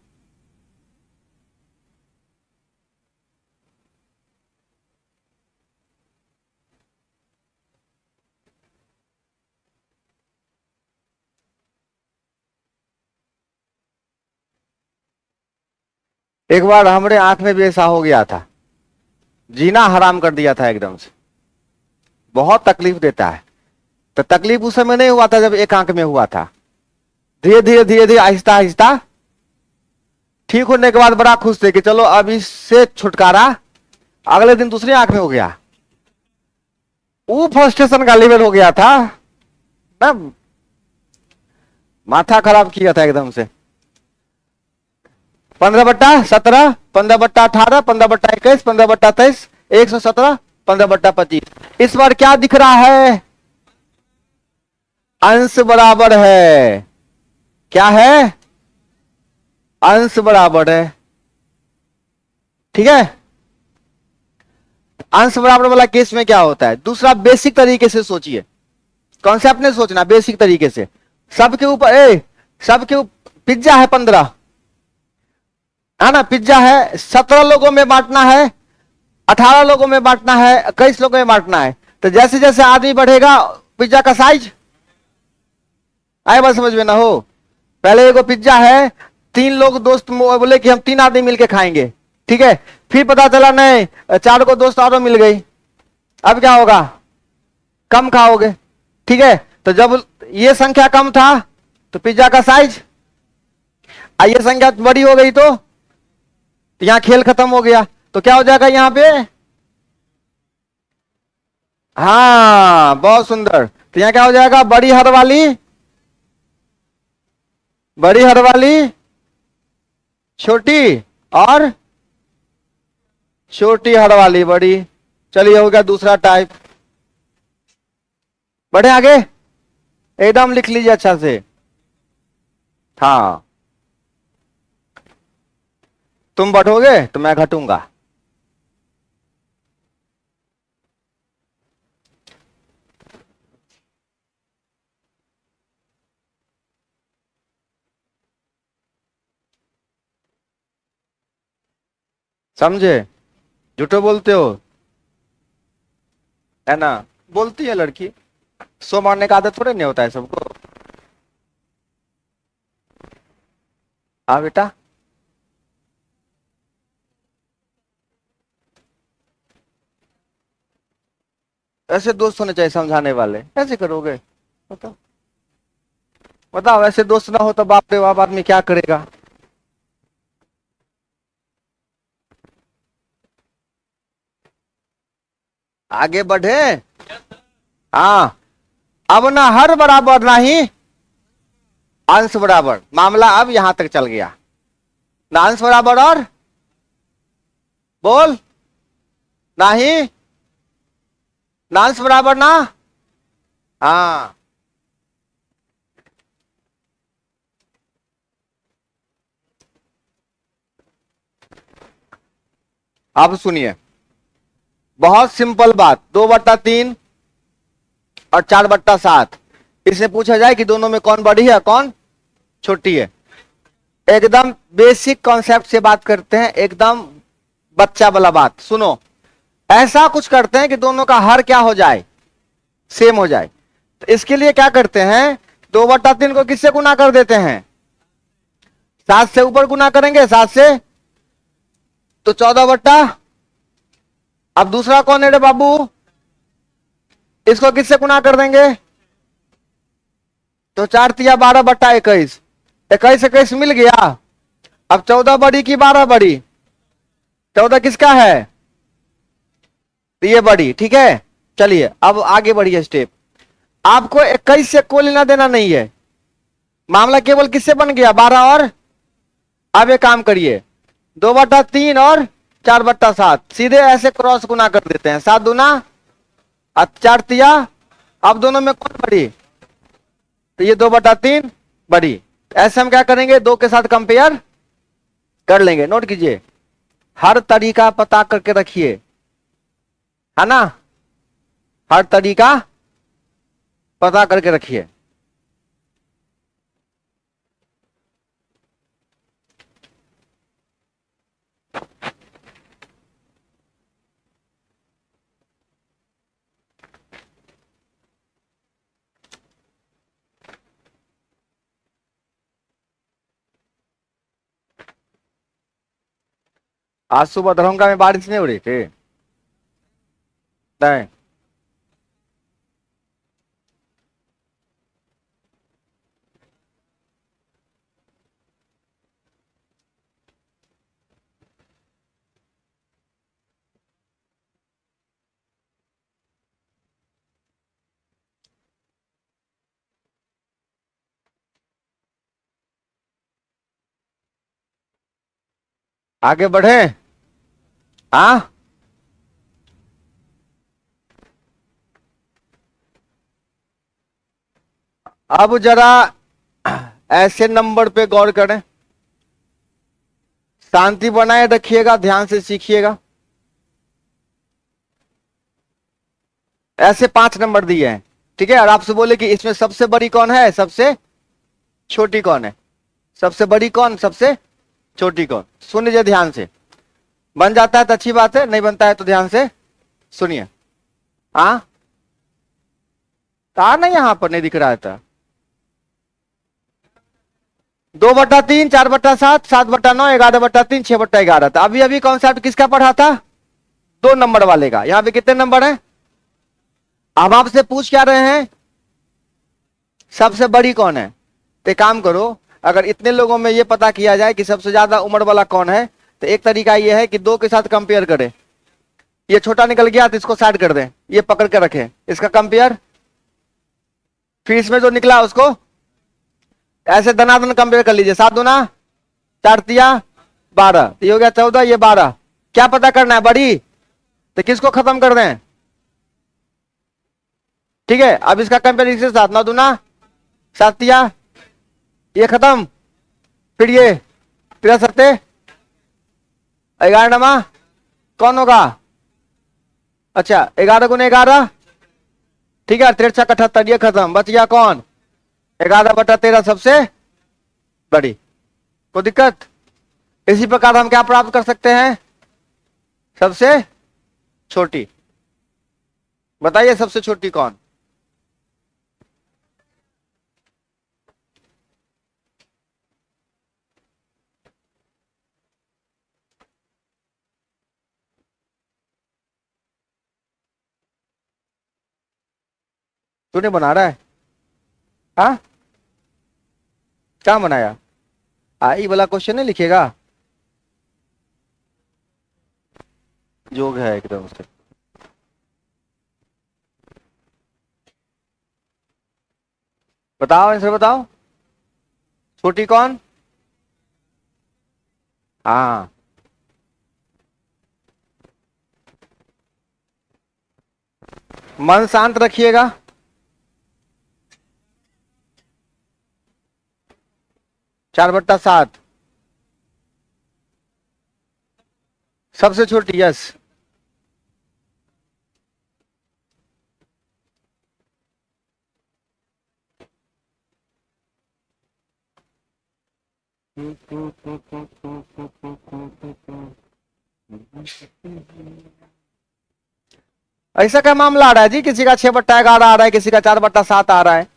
एक बार हमारे आंख में भी ऐसा हो गया था, जीना हराम कर दिया था एकदम से, बहुत तकलीफ देता है। तो तकलीफ उस समय नहीं हुआ था जब एक आंख में हुआ था, धीरे धीरे धीरे धीरे आहिस्ता आहिस्ता ठीक होने के बाद बड़ा खुश थे कि चलो अब इससे छुटकारा। अगले दिन दूसरी आंख में हो गया, वो फ्रस्ट्रेशन का लेवल हो गया था ना, माथा खराब किया था एकदम से। 15/17, 15/18, 15/21, 15/23, 117, 15/25। इस बार क्या दिख रहा है, अंश बराबर है। क्या है, अंश बराबर है। ठीक है, अंश बराबर वाला केस में क्या होता है, दूसरा बेसिक तरीके से सोचिए, कॉन्सेप्ट नहीं सोचना, बेसिक तरीके से। सबके ऊपर सबके ऊपर पिज्जा है 15, है ना, पिज्जा है, 17 लोगों में बांटना है, 18 लोगों में बांटना है, 21 लोगों में बांटना है। तो जैसे जैसे आदमी बढ़ेगा पिज्जा का साइज आए, बात समझ में ना हो। पहले एगो पिज्जा है, 3 लोग दोस्त बोले कि हम 3 आदमी मिलके खाएंगे, ठीक है, फिर पता चला नहीं 4 को दोस्त और मिल गई, अब क्या होगा, कम खाओगे। ठीक है, तो जब ये संख्या कम था तो पिज्जा का साइज, ये संख्या बड़ी हो गई तो यहां खेल खत्म हो गया। तो क्या हो जाएगा यहां पे, हाँ बहुत सुंदर। तो यहां क्या हो जाएगा, बड़ी हर वाली छोटी, और छोटी हर वाली बड़ी। चलिए हो गया दूसरा टाइप। बढ़े आगे, एकदम लिख लीजिए अच्छा से। हाँ, तुम बढ़ोगे तो मैं घटूंगा। समझे, झूठो बोलते हो, है ना, बोलती है लड़की, सो मारने का आदत थोड़े नहीं होता है सबको। हाँ बेटा, ऐसे दोस्त होने चाहिए समझाने वाले, ऐसे करोगे बताओ, बताओ ऐसे दोस्त ना हो तो बाप रे बाप आदमी क्या करेगा। आगे बढ़े। हाँ, अब ना हर बराबर ना ही अंश बराबर, मामला अब यहां तक चल गया ना, अंश बराबर और बोल ना ही, ना अंश बराबर ना। हाँ, अब सुनिए, बहुत सिंपल बात, 2/3 और 4/7, इससे पूछा जाए कि दोनों में कौन बड़ी है कौन छोटी है। एकदम बेसिक कॉन्सेप्ट से बात करते हैं, एकदम बच्चा वाला बात सुनो। ऐसा कुछ करते हैं कि दोनों का हर क्या हो जाए, सेम हो जाए। तो इसके लिए क्या करते हैं, 2/3 को किससे गुना कर देते हैं, 7 से ऊपर गुना करेंगे, 7 से, तो 14 बट्टा। अब दूसरा कौन है रे बाबू, इसको किससे गुना कर देंगे, तो 4 तिया 12/21, 21 मिल गया। अब 14 बड़ी की 12 बड़ी, 14 किसका है, तो ये बड़ी, ठीक है। चलिए अब आगे बढ़िए स्टेप। आपको 21 से कोई लेना देना नहीं है, मामला केवल किससे बन गया, 12 और, अब एक काम करिए, 2/3 और 4/7, सीधे ऐसे क्रॉस गुना कर देते हैं, 7 दूना, अब 4 तिया, अब दोनों में कौन बड़ी, तो ये 2/3 बड़ी। ऐसे हम क्या करेंगे, 2 के साथ कंपेयर कर लेंगे। नोट कीजिए, हर तरीका पता करके रखिए, है ना, हर तरीका पता करके रखिए। आज सुबह दरभंगा में बारिश नहीं हो रही थी, नहीं, आगे बढ़े, हाँ। अब जरा ऐसे नंबर पे गौर करें, शांति बनाए रखिएगा, ध्यान से सीखिएगा। ऐसे 5 नंबर दिए हैं, ठीक है, और आपसे बोले कि इसमें सबसे बड़ी कौन है, सबसे छोटी कौन है, सबसे बड़ी कौन, सबसे छोटी कौन। सुन लीजिए ध्यान से, बन जाता है तो अच्छी बात है, नहीं बनता है तो ध्यान से सुनिए। हाँ, था ना, यहां पर नहीं दिख रहा था, 2/3, 4/7, 7/9, 11/3, 6/11 था। अभी अभी कॉन्सेप्ट किसका पढ़ा था, 2 नंबर वाले का। यहां पे कितने नंबर हैं, अब आपसे पूछ क्या रहे हैं, सबसे बड़ी कौन है। तो एक काम करो, अगर इतने लोगों में ये पता किया जाए कि सबसे ज्यादा उम्र वाला कौन है, तो एक तरीका ये है कि 2 के साथ कंपेयर करें। ये छोटा निकल गया तो इसको साइड कर दें, ये पकड़ के रखें, इसका कंपेयर, फिर इसमें जो निकला उसको ऐसे धनाधन कंपेयर कर लीजिए, 7 दूना 4 तिया 12, तो ये हो गया 14, ये 12। क्या पता करना है, बड़ी, तो किसको खत्म कर दें, ठीक है। अब इसका कंपेयर इसके साथ, 9 दूना 7 तिया, ये खत्म, फिर ये 13 सत्ते 11 नमा कौन होगा, अच्छा 11 गुने 11, ठीक है, 13 78, ये खत्म, बच गया कौन, 11/13 सबसे बड़ी। कोई दिक्कत। इसी प्रकार हम क्या प्राप्त कर सकते हैं, सबसे छोटी। बताइए सबसे छोटी कौन, तूने बना रहा है, हाँ, क्या बनाया, आई वाला क्वेश्चन नहीं लिखेगा, जोग है एकदम से। बताओ आंसर बताओ, छोटी कौन, हाँ, मन शांत रखिएगा, चार बट्टा सात सबसे छोटी, यस। ऐसा क्या मामला आ रहा है जी, किसी का 6/11 आ रहा है, किसी का 4/7 आ रहा है।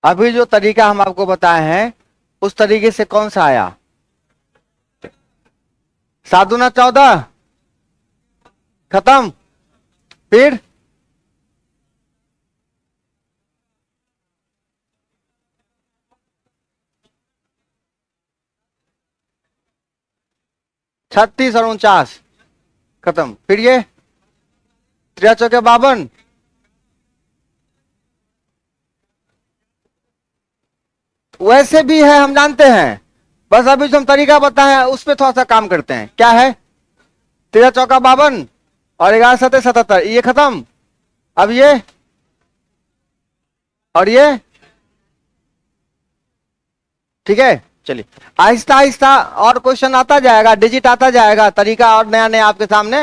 अभी जो तरीका हम आपको बताए हैं उस तरीके से कौन सा आया? 7 दूना 14, खत्म। फिर 36 और 49, खत्म। फिर ये 3 चौके 52, वैसे भी है हम जानते हैं, बस अभी जो हम तरीका बताए हैं उस पर थोड़ा सा काम करते हैं। क्या है? 13 चौका 52 और 11 सतह 77, ये खत्म। अब ये और ये, ठीक है। चलिए आहिस्ता आहिस्ता और क्वेश्चन आता जाएगा, डिजिट आता जाएगा, तरीका और नया नया आपके सामने।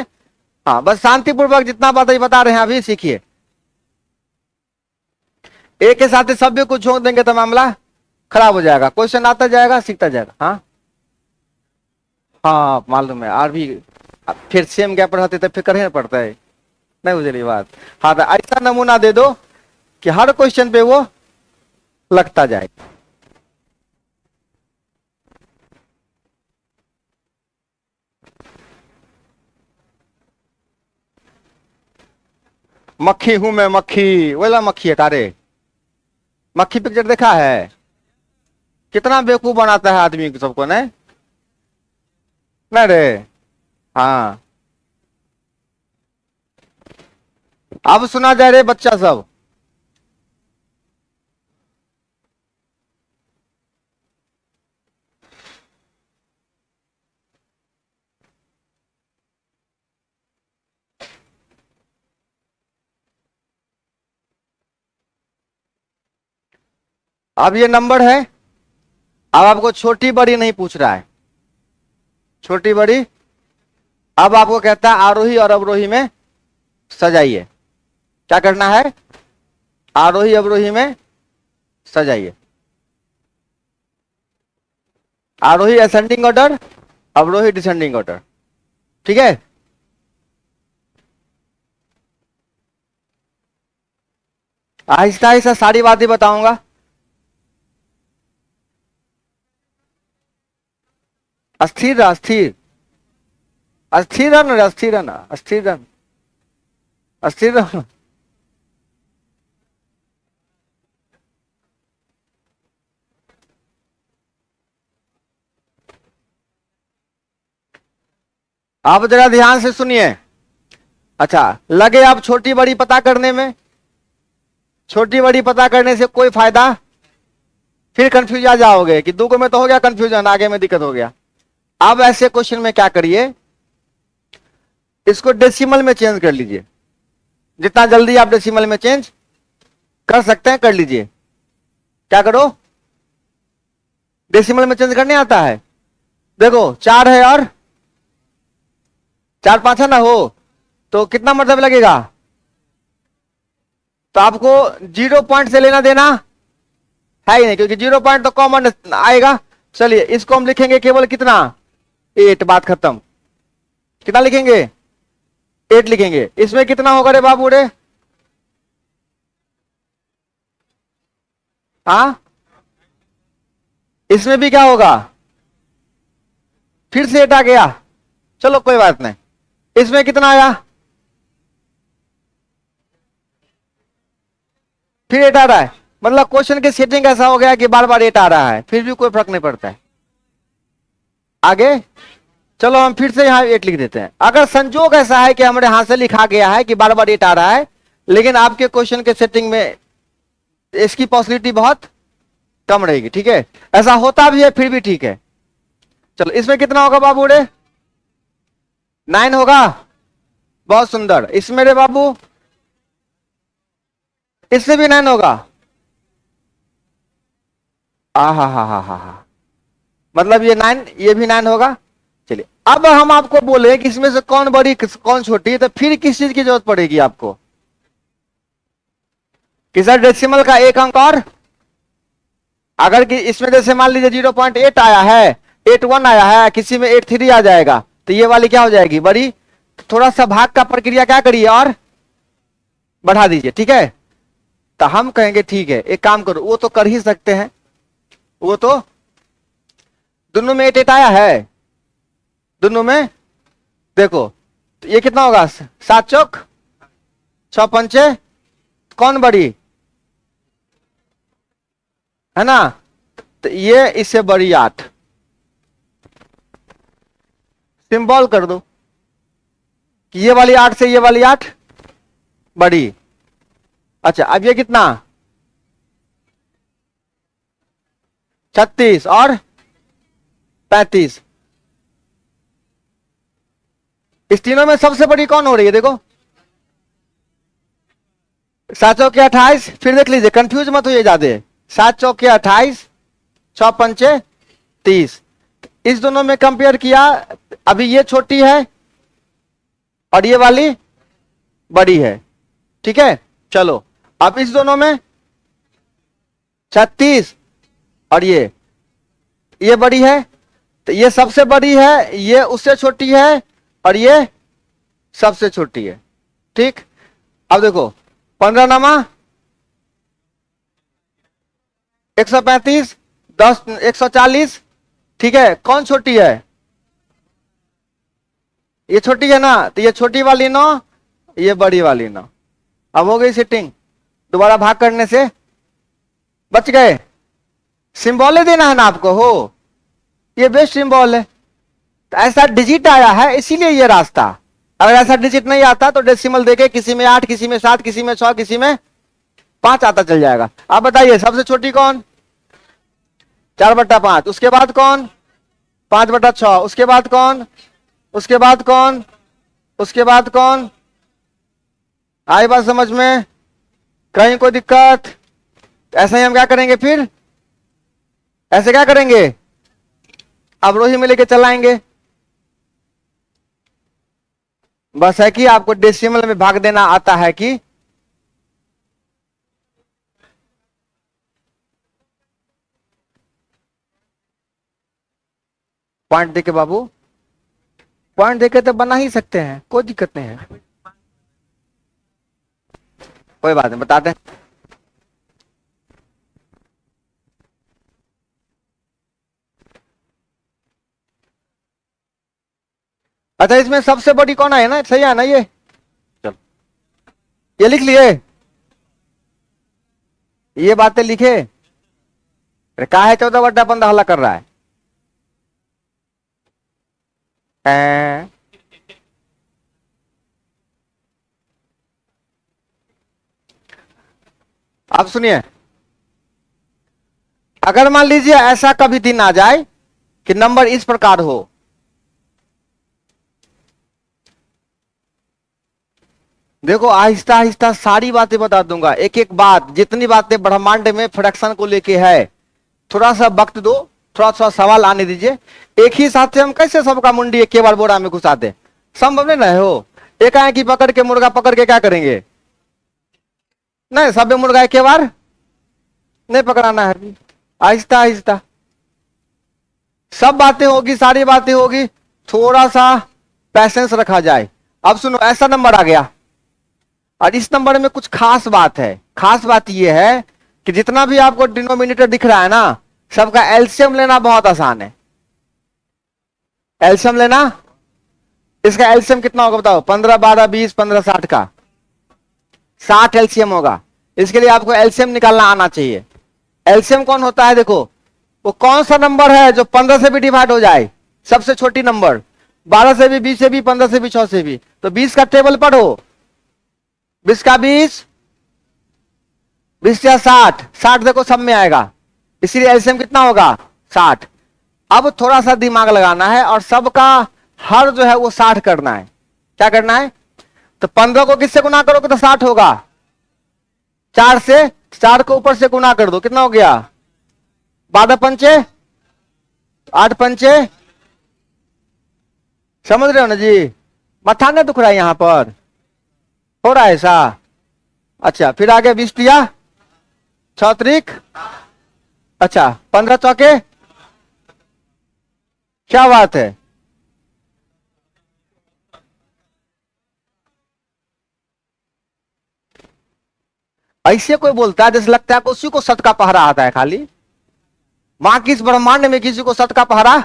हाँ, बस शांतिपूर्वक जितना बात बता रहे हैं अभी सीखिए। एक के साथ सब भी कुछ छोड़ देंगे तो मामला खराब हो जाएगा। क्वेश्चन आता जाएगा, सीखता जाएगा। हाँ हाँ, मालूम है। और भी फिर सेम गैप रहते तो फिर करना पड़ता है, नहीं बुझे बात। हाँ, तो ऐसा नमूना दे दो कि हर क्वेश्चन पे वो लगता जाए। मक्खी हूं मैं, मक्खी बोला, मक्खी है तारे। मक्खी पिक्चर देखा है? कितना बेवकूफ बनाता है आदमी को सबको, नहीं नहीं रे। हाँ, अब सुना जाए रे बच्चा सब। अब ये नंबर है, अब आपको छोटी बड़ी नहीं पूछ रहा है, छोटी बड़ी। अब आपको कहता है आरोही और अवरोही में सजाइए। क्या करना है? आरोही अवरोही में सजाइए। आरोही असेंडिंग ऑर्डर, अवरोही डिसेंडिंग ऑर्डर, ठीक है। आहिस्ता आहिस्ता सारी बातें बताऊंगा। अस्थिर रह, अस्थिर, अस्थिर रहना रे, अस्थिर रहना, अस्थिर रहना, अस्थिर रहना। आप जरा ध्यान से सुनिए। अच्छा, लगे आप छोटी बड़ी पता करने में, छोटी बड़ी पता करने से कोई फायदा, फिर कंफ्यूज आ जाओगे कि दो को में तो हो गया कंफ्यूजन, आगे में दिक्कत हो गया। अब ऐसे क्वेश्चन में क्या करिए, इसको डेसिमल में चेंज कर लीजिए। जितना जल्दी आप डेसिमल में चेंज कर सकते हैं कर लीजिए। क्या करो? डेसिमल में चेंज करने आता है। देखो 4 है और 4 5 है ना, हो तो कितना मतलब लगेगा? तो आपको 0 पॉइंट से लेना देना है ही नहीं, क्योंकि 0 पॉइंट तो कॉमन आएगा। चलिए इसको हम लिखेंगे केवल कितना, 8, बात खत्म। कितना लिखेंगे? 8 लिखेंगे। इसमें कितना होगा रे बाबू रे? हाँ, इसमें भी क्या होगा? फिर से 8 आ गया, चलो कोई बात नहीं। इसमें कितना आया? फिर 8 आ रहा है। मतलब क्वेश्चन की सेटिंग ऐसा हो गया कि बार बार 8 आ रहा है, फिर भी कोई फर्क नहीं पड़ता है। आगे चलो हम फिर से यहां 8 लिख देते हैं। अगर संजोग ऐसा है कि हमारे हाथ से लिखा गया है कि बार बार 8 आ रहा है, लेकिन आपके क्वेश्चन के सेटिंग में इसकी पॉसिबिलिटी बहुत कम रहेगी, ठीक है। ऐसा होता भी है फिर भी ठीक है। चलो इसमें कितना होगा बाबू रे? 9 होगा, बहुत सुंदर। इसमें रे बाबू इससे भी 9 होगा। हा, मतलब ये 9, ये भी 9 होगा। चलिए अब हम आपको बोले कि इसमें से कौन बड़ी कौन छोटी है, तो फिर किस चीज की जरूरत पड़ेगी आपको? किस डेसिमल का एक अंक और, अगर कि इसमें जैसे मान लीजिए 0.8 आया है, 81 आया है, किसी में 83 आ जाएगा, तो ये वाली क्या हो जाएगी? बड़ी। थोड़ा सा भाग का प्रक्रिया क्या करिए और बढ़ा दीजिए, ठीक है। तो हम कहेंगे ठीक है, एक काम करो, वो तो कर ही सकते हैं, वो तो दोनों में 88 आया है, दोनों में देखो, तो ये कितना होगा? 7 चौक 6 पंचे, कौन बड़ी है ना? तो ये इससे बड़ी 8, सिंबल कर दो कि ये वाली 8 से ये वाली 8 बड़ी। अच्छा अब ये कितना? 36 और 35, इस तीनों में सबसे बड़ी कौन हो रही है? देखो 7 चौके 28, फिर देख लीजिए, कंफ्यूज मत होइए ज्यादा। 7 चौके 28, 6 पंचे 30, इस दोनों में कंपेयर किया, अभी ये छोटी है और ये वाली बड़ी है, ठीक है। चलो अब इस दोनों में 36 और ये बड़ी है, तो ये सबसे बड़ी है, ये उससे छोटी है और ये सबसे छोटी है, ठीक। अब देखो 15 नमा 135, 10 140, ठीक है। कौन छोटी है? ये छोटी है ना, तो ये छोटी वाली 9, ये बड़ी वाली 9। अब हो गई सेटिंग, दोबारा भाग करने से बच गए। सिंबल देना है ना आपको, हो ये बेस्ट सिंबल है, तो ऐसा डिजिट आया है इसीलिए ये रास्ता। अगर ऐसा डिजिट नहीं आता तो डेसिमल देके किसी में 8, किसी में 7, किसी में 6, किसी में 5 आता चल जाएगा। आप बताइए सबसे छोटी कौन? 4/5, उसके बाद कौन? 5/6, उसके बाद कौन? उसके बाद कौन? उसके बाद कौन? आई बात समझ में? कहीं कोई दिक्कत? ऐसे ही हम क्या करेंगे फिर? ऐसे क्या करेंगे? अवरोही में लेके चलाएंगे। बस है कि आपको डेसिमल में भाग देना आता है कि पॉइंट देके बाबू, पॉइंट देके तो बना ही सकते हैं, कोई दिक्कत नहीं है, कोई बात नहीं, बताते हैं। अच्छा इसमें सबसे बड़ी कौन है ना, सही है ना ये? चलो ये लिख लिए, ये बातें लिखे। अरे कहा है 14/15 हल्ला कर रहा है? आप सुनिए, अगर मान लीजिए ऐसा कभी दिन आ जाए कि नंबर इस प्रकार हो, देखो आहिस्ता आहिस्ता सारी बातें बता दूंगा, एक एक बात, जितनी बातें ब्रह्मांड में फ्रैक्शन को लेके है, थोड़ा सा वक्त दो, थोड़ा सा सवाल आने दीजिए। एक ही साथ से हम कैसे सबका मुंडी एक बार बोरा में घुसाते? संभव नहीं ना हो। एक आए कि पकड़ के मुर्गा पकड़ के क्या करेंगे? नहीं, सब मुर्गा एक बार नहीं पकड़ाना है, आहिस्ता आहिस्ता सब बातें होगी, सारी बातें होगी, थोड़ा सा पैसेंस रखा जाए। अब सुनो, ऐसा नंबर आ गया और इस नंबर में कुछ खास बात है। खास बात यह है कि जितना भी आपको डिनोमिनेटर दिख रहा है ना, सबका एलसीएम लेना बहुत आसान है। एलसीएम लेना, इसका एलसीएम कितना होगा बताओ? 15, 12, 20, 15, 60 का 60 एलसीएम होगा। इसके लिए आपको एलसीएम निकालना आना चाहिए। एलसीएम कौन होता है? देखो वो कौन सा नंबर है जो 15 से भी डिवाइड हो जाए, सबसे छोटी नंबर, 12 से भी, 20 से भी, 15 से भी, 6 से भी। तो 20 का टेबल पढ़ो, 20 का 20, 20 या 60, 60 देखो सब में आएगा, इसीलिए एलसीएम कितना होगा? 60। अब थोड़ा सा दिमाग लगाना है और सबका हर जो है वो 60 करना है। क्या करना है? तो 15 को किससे गुना करोगे तो 60 होगा? 4 से 4 को ऊपर से गुना कर दो, कितना हो गया? 12 पंचे 8 पंचे, समझ रहे हो ना जी? माथा नहीं दुख रहा है यहां पर, हो रहा है ऐसा? अच्छा, फिर आगे 20 दिया, 6 त्रिक, अच्छा 15 चौके, क्या बात है? ऐसे कोई बोलता है जैसे लगता है कि उसी को सत का पहरा आता है खाली। मां की इस ब्रह्मांड में किसी को सत का पहरा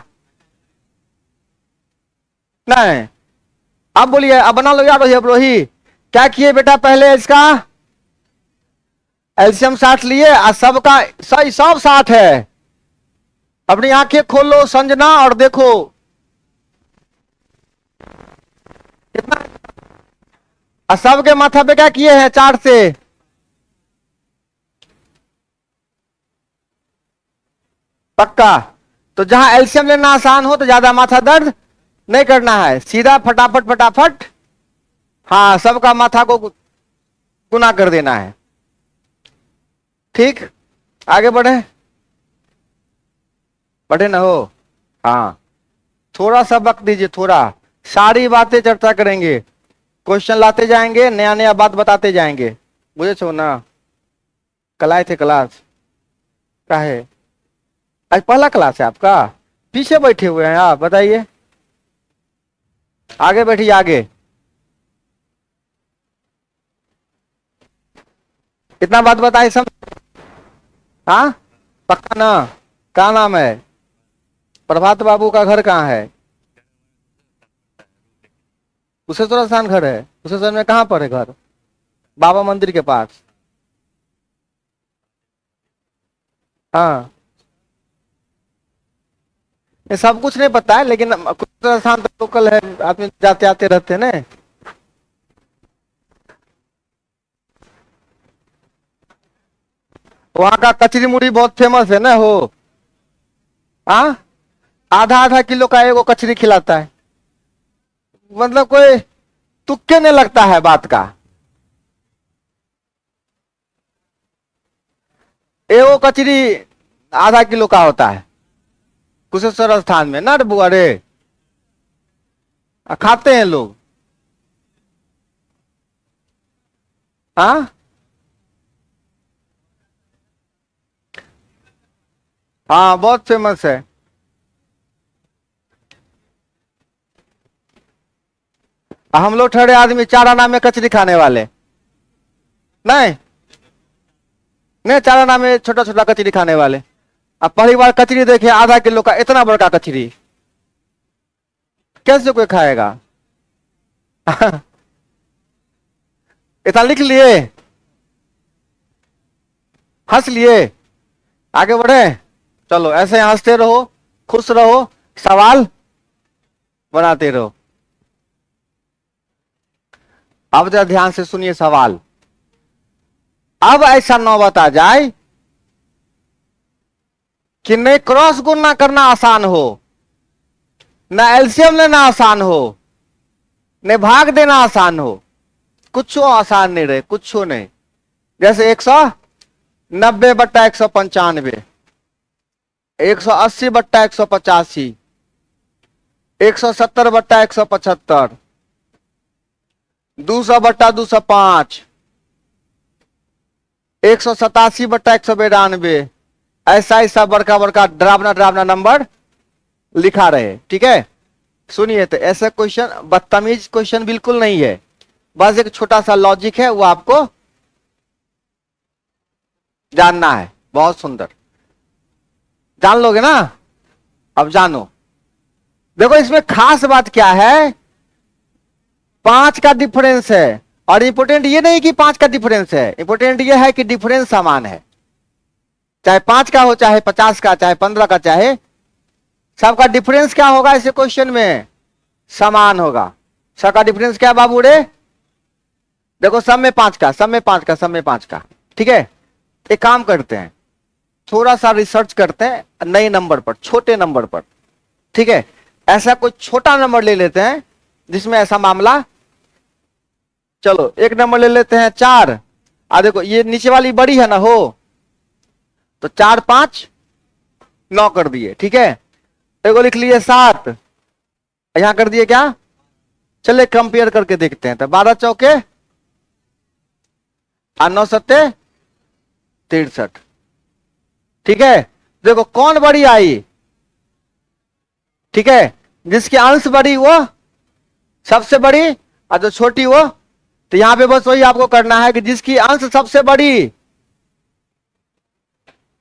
नहीं। अब बोलिए, अब बना लो यार रोही, क्या किए बेटा? पहले इसका एल्शियम 60 लिए और सबका सही सब 60 है। अपनी आंखें खोलो संजना और देखो कितना, और सबके माथा पे क्या किए हैं? 4 से। पक्का? तो जहां एल्शियम लेना आसान हो तो ज्यादा माथा दर्द नहीं करना है, सीधा फटाफट फटाफट हाँ सबका माथा को गुना कर देना है। ठीक, आगे बढ़े, बढ़े ना हो? हाँ, थोड़ा सा वक्त दीजिए, थोड़ा, सारी बातें चर्चा करेंगे, क्वेश्चन लाते जाएंगे, नया नया बात बताते जाएंगे, बुझे छो ना? कल आए थे क्लास का है? आज पहला क्लास है आपका? पीछे बैठे हुए हैं आप, बताइए, आगे बैठिए आगे। कितना बात बताए सब? हाँ पक्का ना? क्या नाम है? प्रभात बाबू का घर कहाँ है? कुशेश्वर स्थान घर है? कुशेश्वर में कहाँ पर है घर? बाबा मंदिर के पास? हाँ, ये सब कुछ नहीं पता है, लेकिन कुशेश्वर स्थान तो लोकल है, आदमी जाते आते रहते हैं ना। वहां का कचरी मुड़ी बहुत फेमस है ना हो। हाँ, आधा आधा किलो का एगो कचरी खिलाता है, मतलब कोई तुक्के नहीं लगता है बात का। एगो कचरी आधा किलो का होता है कुशेश्वर स्थान में ना रे बुआ रे, खाते हैं लोग। हाँ हाँ, बहुत फेमस है। हम लोग ठहरे आदमी 4 आना में कचरी खाने वाले नहीं, नहीं 4 आना में छोटा छोटा कचरी खाने वाले। अब पहली बार कचरी देखे आधा किलो का, इतना बड़ा कचरी कैसे कोई खाएगा? इतना लिख लिए, हंस लिए, आगे बढ़े। चलो ऐसे हंसते रहो, खुश रहो, सवाल बनाते रहो। अब जरा ध्यान से सुनिए सवाल। अब ऐसा नौबत आ जाए कि नहीं क्रॉस गुणा करना आसान हो, ना एलसीएम लेना आसान हो, नहीं भाग देना आसान हो, कुछ आसान नहीं रहे, कुछ नहीं। जैसे 190 बट्टा 195, 180 बट्टा 185, 170 बट्टा 175, 200 बट्टा 205, 187 बट्टा 192, ऐसा ऐसा बड़का बड़का डरावना डरावना नंबर लिखा रहे। ठीक है, सुनिए, तो ऐसा क्वेश्चन बदतमीज क्वेश्चन बिल्कुल नहीं है, बस एक छोटा सा लॉजिक है, वो आपको जानना है। बहुत सुंदर, जान लोगे ना? अब जानो, देखो इसमें खास बात क्या है, 5 का डिफरेंस है। और इंपोर्टेंट ये नहीं कि 5 का डिफरेंस है, इंपोर्टेंट ये है कि डिफरेंस समान है, चाहे 5 का हो, चाहे 50 का, चाहे 15 का, चाहे सबका डिफरेंस क्या होगा इस क्वेश्चन में? समान होगा। सबका डिफरेंस क्या बाबू रे? देखो सब में 5 का, सब में 5 का, सब में 5 का। ठीक है, एक काम करते हैं, थोड़ा सा रिसर्च करते हैं नए नंबर पर, छोटे नंबर पर। ठीक है, ऐसा कोई छोटा नंबर ले लेते हैं जिसमें ऐसा मामला। चलो एक नंबर ले लेते हैं 4, देखो ये नीचे वाली बड़ी है ना हो, तो 4 5 9 कर दिए, ठीक है। देखो लिख लिए 7, यहां कर दिए क्या, चले कंपेयर करके देखते हैं। तो 12 चौके 9 सत्ते 63, ठीक है। देखो कौन बड़ी आई, ठीक है, जिसकी अंश बड़ी वो सबसे बड़ी, और जो छोटी वो, तो यहां पे बस वही आपको करना है कि जिसकी अंश सबसे बड़ी,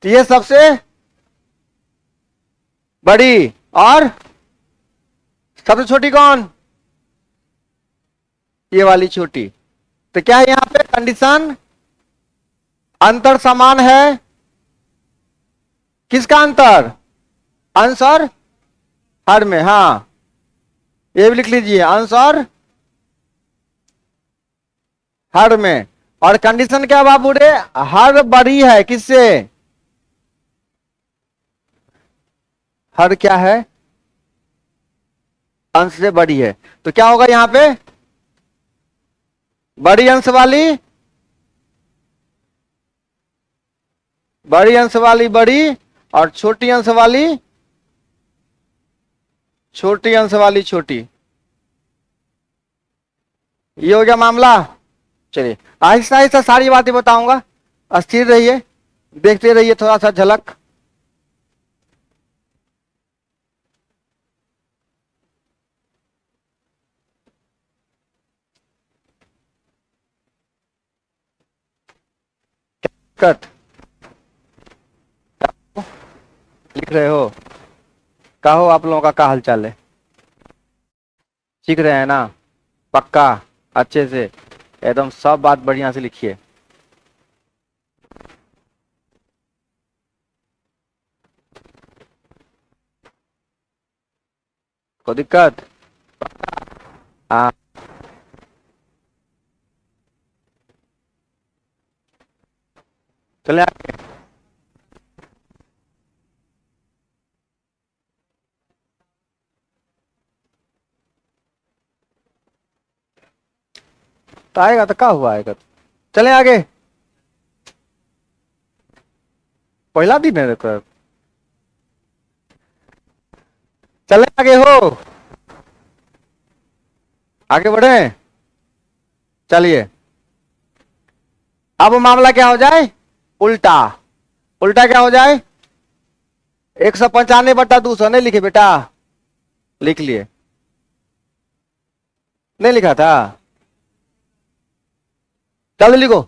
तो ये सबसे बड़ी, और सबसे छोटी कौन, ये वाली छोटी। तो क्या है यहां पे कंडीशन, अंतर समान है, किसका अंतर, अंश और हर में, हाँ ये भी लिख लीजिए, अंश और हर में। और कंडीशन क्या बाबू रे, हर बड़ी है किससे, हर क्या है, अंश से बड़ी है। तो क्या होगा यहां पे, बड़ी अंश वाली, बड़ी अंश वाली बड़ी, और छोटी अंश वाली, छोटी अंश वाली छोटी। ये हो गया मामला। चलिए आहिस्ता आहिस्ता सारी बातें बताऊंगा, अस्थिर रहिए, देखते रहिए थोड़ा सा झलक। कट लिख रहे हो, कहो आप लोगों का क्या हाल चाल है, सीख रहे हैं ना, पक्का अच्छे से एकदम सब बात बढ़िया से लिखिए। कोई दिक्कत, हाँ चले आगे। तो आएगा तो क्या हुआ, आएगा तो चले आगे। पहला दिन है देखो, चले आगे हो, आगे बढ़े। चलिए अब मामला क्या हो जाए, उल्टा। उल्टा क्या हो जाए, 195/200 नहीं लिखे बेटा, लिख लिए, नहीं लिखा था, चलो लिखो,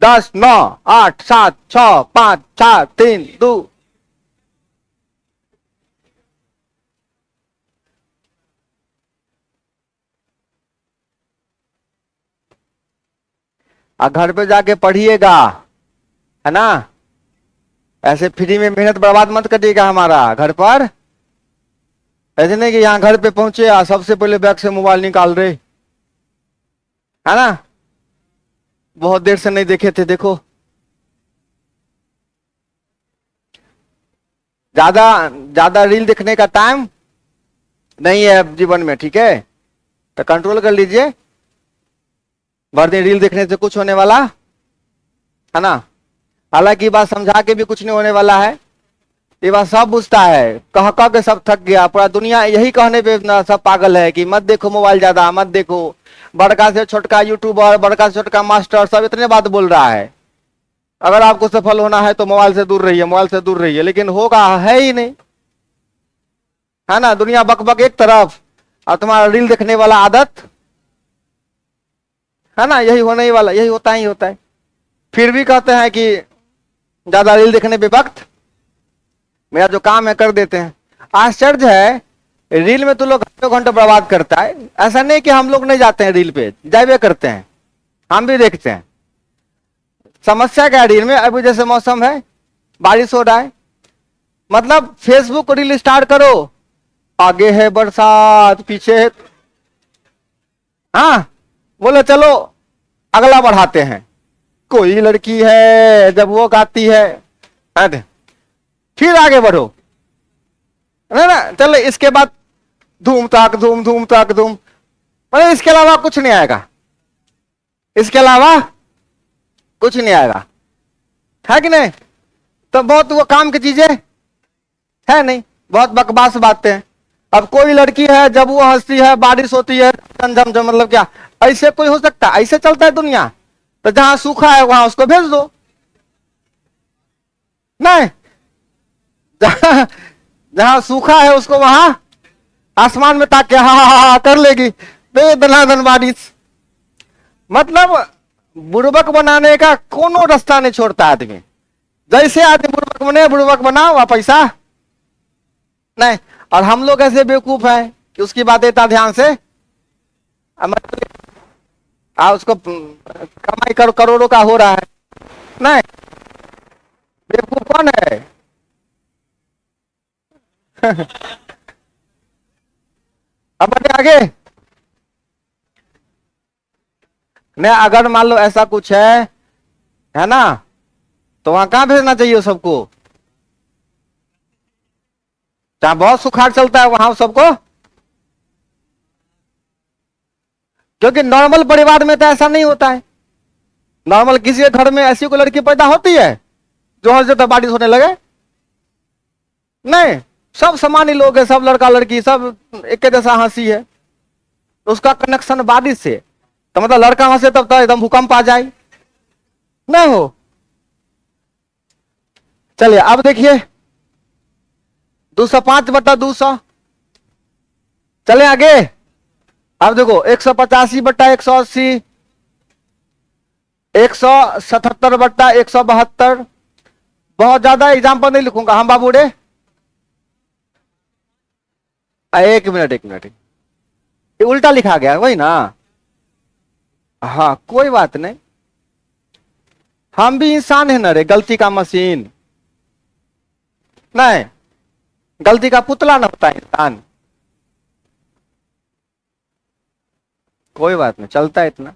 10 9 8 7 6 5 4 3 2। घर पे जाके पढ़िएगा, है ना, ऐसे फ्री में मेहनत बर्बाद मत करिएगा हमारा घर पर। ऐसे नहीं कि यहाँ घर पे पहुंचे सबसे पहले बैग से मोबाइल निकाल रहे, है ना, बहुत देर से नहीं देखे थे, देखो ज्यादा ज्यादा रील देखने का टाइम नहीं है अब जीवन में, ठीक है, तो कंट्रोल कर लीजिए। भर दिन रील देखने से कुछ होने वाला है ना, हालांकि बात समझा के भी कुछ नहीं होने वाला है, ये बात सब बुझता है, कह कह के सब थक गया, पूरा दुनिया यही कहने पे ना सब पागल है कि मत देखो मोबाइल, ज्यादा मत देखो। बड़का से छोटका यूट्यूबर, बड़का से छोटका मास्टर, सब इतने बात बोल रहा है, अगर आपको सफल होना है तो मोबाइल से दूर रहिए, मोबाइल से दूर रहिए, लेकिन होगा है ही नहीं, है ना। दुनिया बक बक एक तरफ और तुम्हारा रील देखने वाला आदत, है ना, यही होने ही वाला, यही होता ही होता है। फिर भी कहते हैं कि ज्यादा रील देखने पे वक्त, मेरा जो काम है कर देते हैं। आश्चर्य है, रील में तो लोग घंटों घंटों बर्बाद करता है, ऐसा नहीं कि हम लोग नहीं जाते हैं रील पे, जाए करते हैं, हम भी देखते हैं। समस्या क्या है रील में, अभी जैसे मौसम है, बारिश हो रहा है, मतलब फेसबुक को रील स्टार्ट करो, आगे है बरसात, पीछे है, हाँ बोले चलो अगला बढ़ाते हैं, कोई लड़की है जब वो गाती है, फिर आगे बढ़ो, है ना, चलो इसके बाद धूम ताक धूम धूम ताक धूम, मतलब इसके अलावा कुछ नहीं आएगा, इसके अलावा कुछ नहीं आएगा, है कि नहीं? तो बहुत वो काम की चीजें है नहीं, बहुत बकवास बातें हैं। अब कोई लड़की है, जब वो हंसती है बारिश होती है, झमझम, मतलब क्या ऐसे कोई हो सकता है? ऐसे चलता है दुनिया? तो जहां सूखा है वहां उसको भेज दो। नहीं, जहां जहां सूखा है उसको वहां आसमान में ताक के हा हा हा कर लेगी, बेदनादन बारिश। मतलब बुड़बक बनाने का कोनो रास्ता नहीं छोड़ता आदमी। जैसे आदमी बुड़बक बने, बुड़बक बना वह पैसा नहीं। और हम लोग ऐसे बेवकूफ हैं कि उसकी बातें इतना ध्यान से मतलब उसको कमाई करोड़ों का हो रहा है। नहीं, बेवकूफ कौन है? अब बढ़े आगे। नहीं, अगर मान लो ऐसा कुछ है ना, तो वहां कहां भेजना चाहिए सबको? जहां बहुत सुखाड़ चलता है वहां सबको, क्योंकि नॉर्मल परिवार में तो ऐसा नहीं होता है। नॉर्मल किसी के घर में ऐसी कोई लड़की पैदा होती है जो हर जगह बारिश होने लगे? नहीं, सब सामान्य लोग है, सब लड़का लड़की सब एक जैसा हंसी है। उसका कनेक्शन बारिश से, तो मतलब लड़का हंसे तब तो एकदम भूकंप आ जाए, नहीं हो। चलिए अब देखिए 205/200। चले आगे। अब देखो 185/180, 177/172। बहुत ज्यादा एग्जाम्पल नहीं लिखूंगा हम बाबू रे। एक मिनट एक मिनट, ये उल्टा लिखा गया वही ना। हाँ कोई बात नहीं, हम भी इंसान है ना रे, गलती का मशीन नहीं, गलती का पुतला ना होता है इंसान। कोई बात नहीं, चलता है इतना।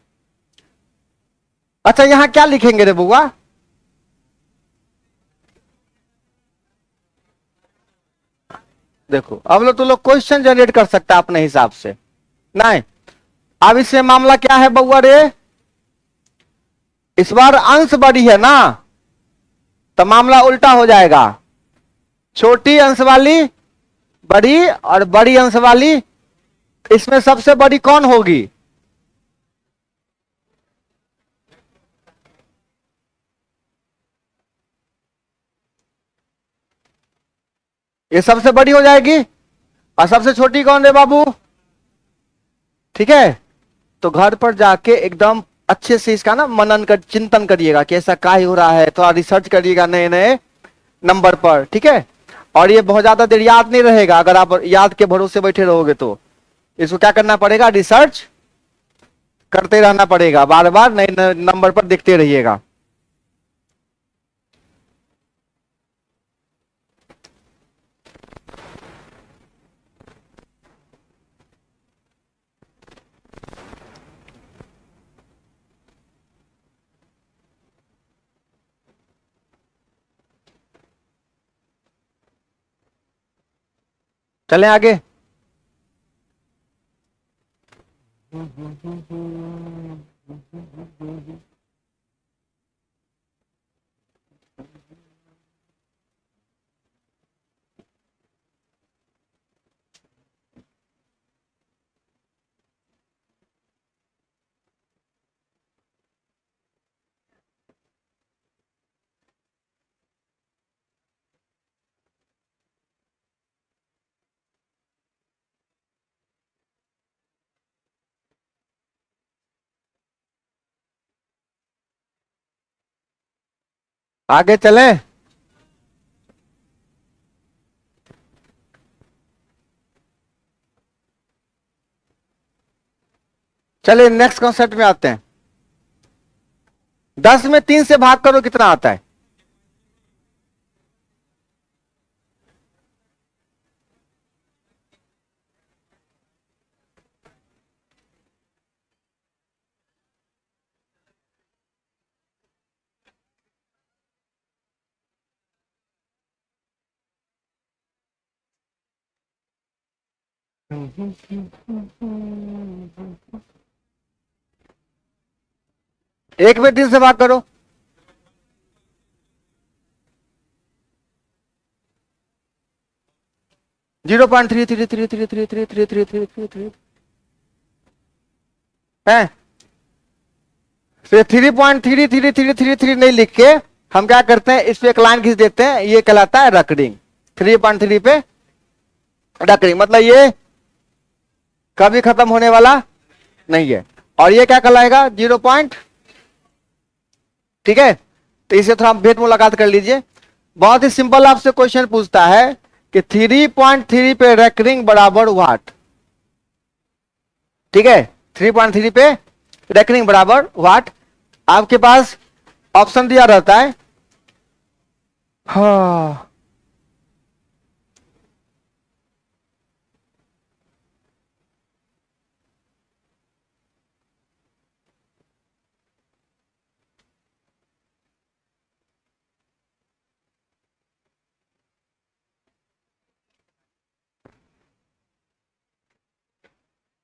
अच्छा यहां क्या लिखेंगे रे बुआ? देखो अब लोग तो लोग क्वेश्चन जनरेट कर सकता है अपने हिसाब से। नहीं, अब इससे मामला क्या है बउआ रे? इस बार अंश बड़ी है ना, तो मामला उल्टा हो जाएगा। छोटी अंश वाली बड़ी, और बड़ी अंश वाली, इसमें सबसे बड़ी कौन होगी? ये सबसे बड़ी हो जाएगी। और सबसे छोटी कौन है बाबू? ठीक है, तो घर पर जाके एकदम अच्छे से इसका ना मनन कर, चिंतन करिएगा कि ऐसा काय हो रहा है, थोड़ा रिसर्च करिएगा नए नए नंबर पर, ठीक है? और ये बहुत ज्यादा देर याद नहीं रहेगा, अगर आप याद के भरोसे बैठे रहोगे तो इसको क्या करना पड़ेगा? रिसर्च करते रहना पड़ेगा, बार बार नए नए नंबर पर देखते रहिएगा। चलें आगे। आगे चलें। चलिए नेक्स्ट कॉन्सेप्ट में आते हैं। 10 में 3 से भाग करो, कितना आता है? एक में 3 से भाग करो। Zero point three three three three three three three three three three three है। फिर 3.33333 नहीं लिख के हम क्या करते हैं, इस पे एक लाइन खींच देते हैं, ये कहलाता है रकरिंग। 3.3 पे रकरिंग मतलब ये कभी खत्म होने वाला नहीं है। और ये क्या कहलाएगा, 0. ठीक है। तो इसे थोड़ा भेद मुलाकात कर लीजिए। बहुत ही सिंपल आपसे क्वेश्चन पूछता है कि 3.3 पे रैकरिंग बराबर व्हाट। ठीक है, 3.3 पे रैकरिंग बराबर व्हाट। आपके पास ऑप्शन दिया रहता है। हाँ,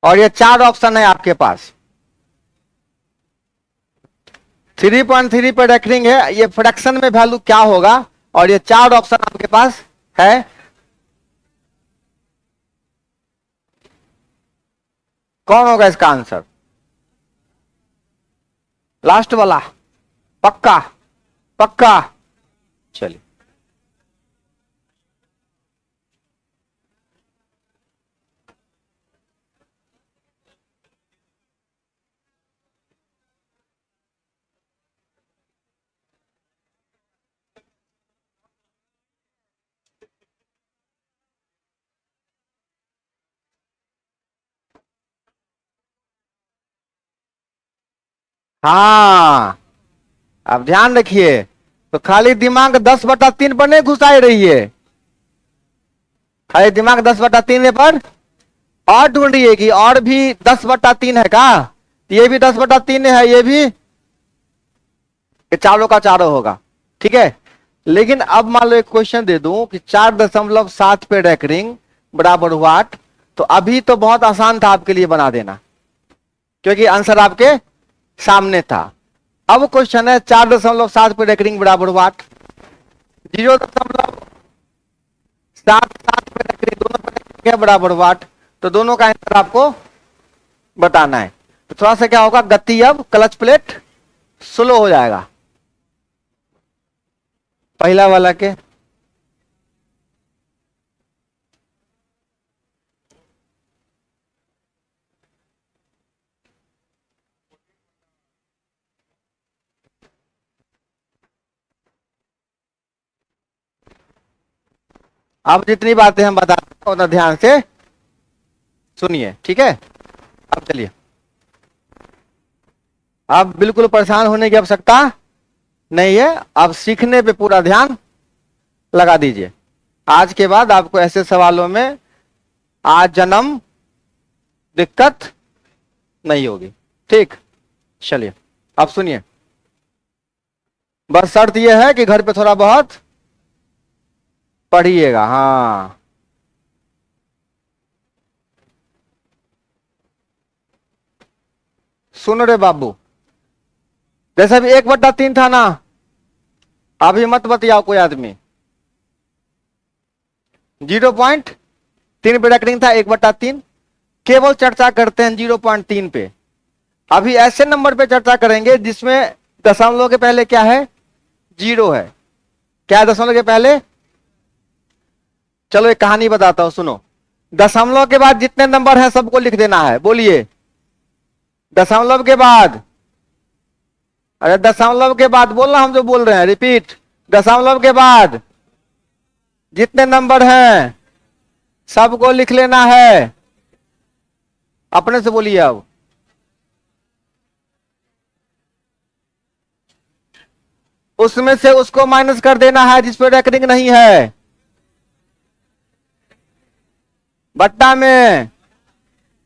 और ये 4 ऑप्शन है आपके पास। 3.3 पे रैकरिंग है, ये फ्रैक्शन में वैल्यू क्या होगा, और ये 4 ऑप्शन आपके पास है। कौन होगा इसका आंसर, लास्ट वाला? पक्का? पक्का? चलिए, हाँ अब ध्यान रखिए। तो खाली दिमाग 10/3 पर नहीं घुसाई रही है, खाली दिमाग 10/3 पर और ढूंढ रही है कि और भी 10/3 है का, ये भी 10/3 है, ये भी, ये चारों का चारों होगा। ठीक है। लेकिन अब मान लो एक क्वेश्चन दे दूं कि 4.7 पे रैकरिंग बराबर व्हाट, तो अभी तो बहुत आसान था आपके लिए बना देना, क्योंकि आंसर आपके सामने था। अब क्वेश्चन है 4.7 पे रैकरिंग बराबर व्हाट, 0.77 पे रैकरिंग, दोनों पे रैकरिंग है बराबर व्हाट। तो दोनों का आंसर आपको बताना है। तो थोड़ा सा क्या होगा, गति अब क्लच प्लेट स्लो हो जाएगा पहला वाला के। अब जितनी बातें हम बता रहे हैं उतना ध्यान से सुनिए, ठीक है। अब चलिए, अब बिल्कुल परेशान होने की आवश्यकता नहीं है, अब सीखने पे पूरा ध्यान लगा दीजिए। आज के बाद आपको ऐसे सवालों में आज जन्म दिक्कत नहीं होगी। ठीक, चलिए अब सुनिए। बस शर्त यह है कि घर पे थोड़ा बहुत पढ़िएगा। हाँ, सुनो रे बाबू, जैसे भी 1/3 था ना, अभी मत बतियाओ कोई आदमी। 0.3 पे रैकरिंग था, 1/3। केवल चर्चा करते हैं 0.3 पे। अभी ऐसे नंबर पे चर्चा करेंगे जिसमें दशमलव के पहले क्या है, 0 है। क्या है दशमलव के पहले? चलो एक कहानी बताता हूं, सुनो। दशमलव के बाद जितने नंबर हैं सबको लिख देना है, बोलिए। दशमलव के बाद, अरे दशमलव के बाद बोलना, हम जो बोल रहे हैं रिपीट। दशमलव के बाद जितने नंबर हैं सबको लिख लेना है। अपने से बोलिए अब। उसमें से उसको माइनस कर देना है जिस पे रैकरिंग नहीं है, बट्टा में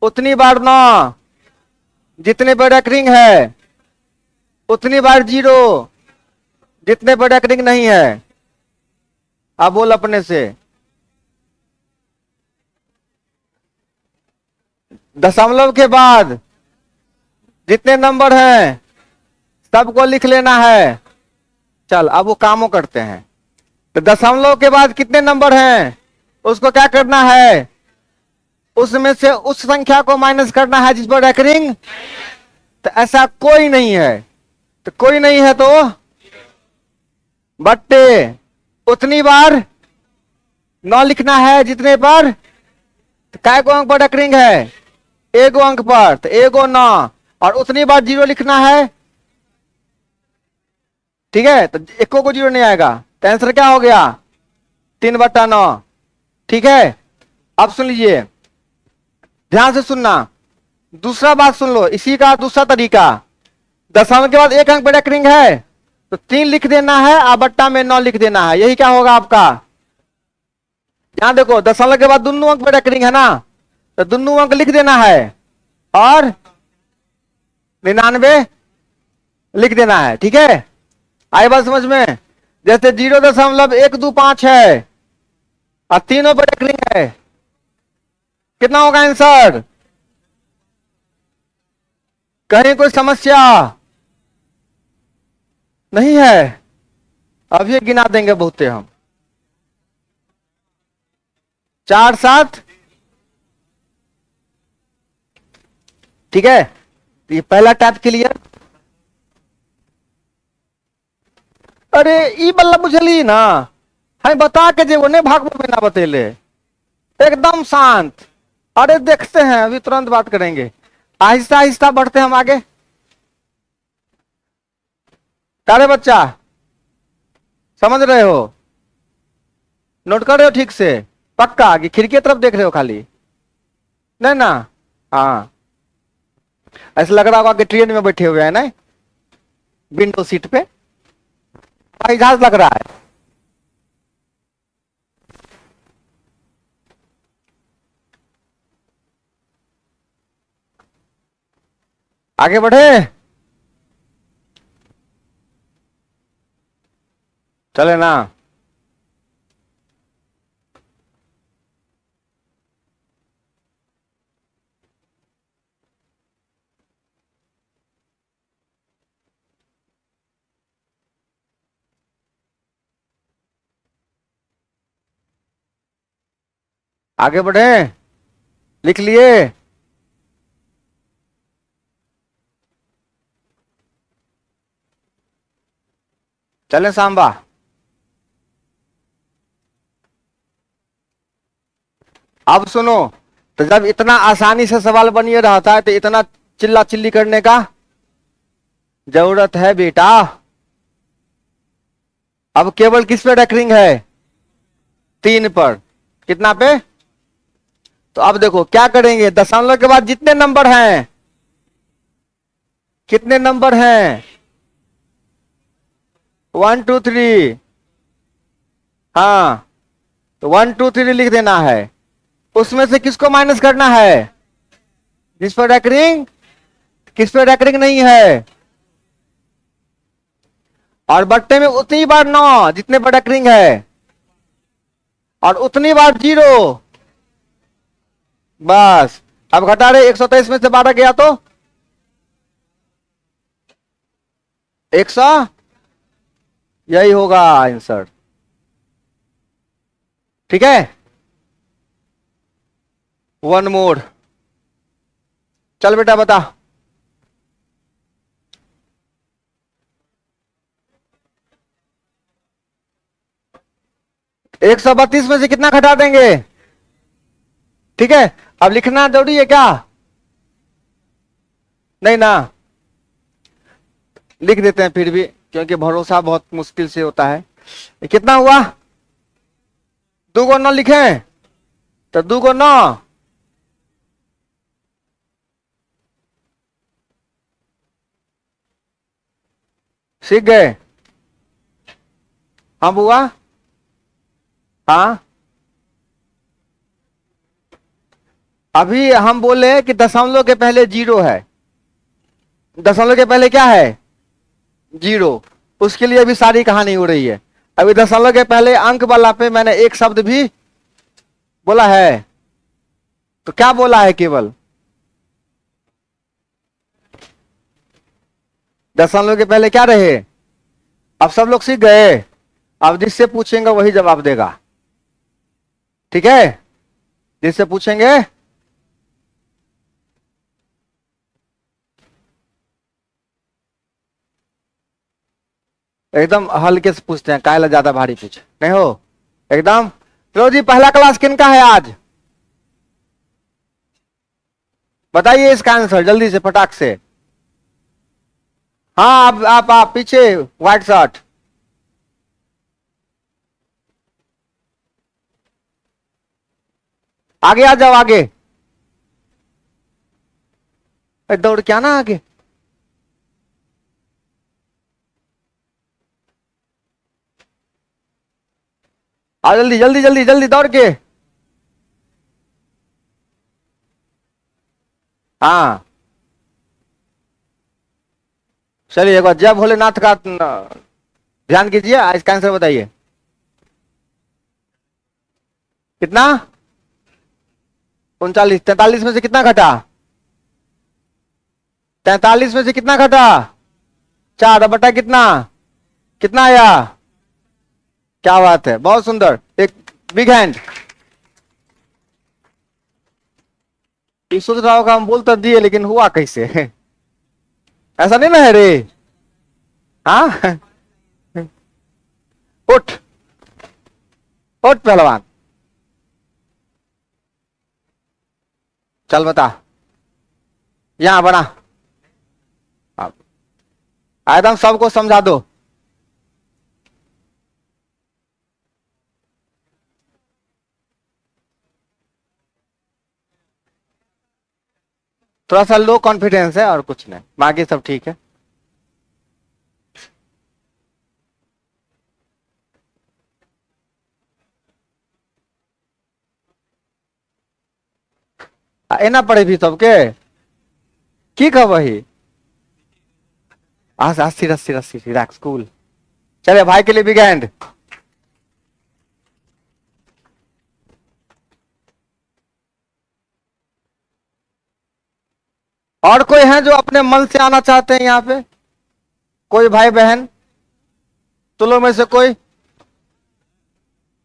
उतनी बार 9, जितने पे रैकरिंग है, उतनी बार 0, जितने पे रैकरिंग नहीं है। अब बोल अपने से। दशमलव के बाद जितने नंबर हैं सबको लिख लेना है। चल अब वो कामों करते हैं। तो दशमलव के बाद कितने नंबर हैं उसको क्या करना है, उसमें से उस संख्या को माइनस करना है जिस पर रेकरिंग। तो ऐसा कोई नहीं है, तो कोई नहीं है तो बट्टे उतनी बार 9 लिखना है जितने पर, तो काय को अंक पर रेकरिंग है, एगो अंक पर, तो एगो 9 और उतनी बार 0 लिखना है। ठीक है, तो एको को 0 नहीं आएगा, तो आंसर क्या हो गया 3/9। ठीक है, अब सुन लीजिए, ध्यान से सुनना। दूसरा बात सुन लो, इसी का दूसरा तरीका, दशमलव के बाद एक अंक पे रेकरिंग है तो 3 लिख देना है और बट्टा में 9 लिख देना है, यही क्या होगा आपका। यहां देखो दशमलव के बाद दोनों अंक पे रेकरिंग है ना, तो दोनों अंक लिख देना है और 99 लिख देना है। ठीक है, आई बात समझ में। जैसे 0.125 है और तीनों पे रेकरिंग है, कितना होगा आंसर। कहीं कोई समस्या नहीं है, अब ये गिना देंगे बहुते हम। 4 7। ठीक है, तो ये पहला टैप क्लियर। अरे ई बल्ला बुझली ना, हम बता के जे ने भागवो में ना बतेले, एकदम शांत। अरे देखते हैं, अभी तुरंत बात करेंगे, आहिस्ता आहिस्ता बढ़ते हैं हम आगे। अरे बच्चा समझ रहे हो, नोट कर रहे हो ठीक से, पक्का कि खिड़की की तरफ देख रहे हो खाली, नहीं ना। हाँ, ऐसा लग रहा होगा कि ट्रेन में बैठे हुए हैं ना, विंडो सीट पे, हवाई जहाज लग रहा है। आगे बढ़े, चले ना। आगे बढ़े, लिख लिए। चले सांबा। अब सुनो, तो जब इतना आसानी से सवाल बनिए रहा था तो इतना चिल्ला चिल्ली करने का जरूरत है बेटा। अब केवल किस पे रेकरिंग है, 3 पर। कितना पे, तो अब देखो क्या करेंगे, दशमलव के बाद जितने नंबर हैं, कितने नंबर हैं, 1 2 3। हाँ, तो 1 2 3 लिख देना है, उसमें से किसको माइनस करना है, जिस पर रेकरिंग, किस पर रेकरिंग नहीं है, और बट्टे में उतनी बार 9 जितने पर रेकरिंग है, और उतनी बार 0। बस, अब घटा रहे, 123 में से 12 गया तो 100, यही होगा आंसर। ठीक है, 1 मोर। चल बेटा बता। 132 में से कितना घटा देंगे। ठीक है, अब लिखना जरूरी है क्या, नहीं ना, लिख देते हैं फिर भी, क्योंकि भरोसा बहुत मुश्किल से होता है। कितना हुआ, 2 को 9 लिखें, तो 2 को 9, सीख गए। हाँ बुआ, हाँ अभी हम बोले कि दशमलव के पहले 0 है, दशमलव के पहले क्या है 0, उसके लिए अभी सारी कहानी हो रही है। अभी दशमलव के पहले अंक वाला पे मैंने एक शब्द भी बोला है, तो क्या बोला है केवल, 10 सालों के पहले क्या रहे? अब सब लोग सीख गए। अब जिससे पूछेंगे वही जवाब देगा, ठीक है? जिससे पूछेंगे एकदम हल्के से पूछते हैं, काहे ला ज्यादा भारी पूछे नहीं हो एकदम। चलो जी, पहला क्लास किन का है आज? बताइए इसका आंसर जल्दी से, फटाक से। हाँ, आप पीछे व्हाइट शर्ट। आगे आ जाओ, आगे दौड़ के आना आगे। आ जल्दी जल्दी जल्दी जल्दी दौड़ के। हाँ चलिए, एक बार जय भोलेनाथ का ध्यान कीजिए। इसका आंसर बताइए कितना? 39। 43 में से कितना घटा? 43 में से कितना घटा? 4। अब बटा कितना? कितना आया? क्या बात है, बहुत सुंदर, एक बिग हैंड। सोच रहा होगा हम बोल तो दिए, लेकिन हुआ कैसे? ऐसा नहीं ना है रे? हाँ उठ उठ पहलवान, चल बता। यहां बना, अब एकदम सबको समझा दो। थोड़ा सा लो कॉन्फिडेंस है और कुछ नहीं, बाकी सब ठीक है। एना पड़े भी सबके की कह वही। अस्सी अस्सी अस्सी रिलैक्स कूल। चले भाई के लिए बिग हैंड। और कोई है जो अपने मन से आना चाहते हैं यहाँ पे? कोई भाई बहन तुलो में से कोई?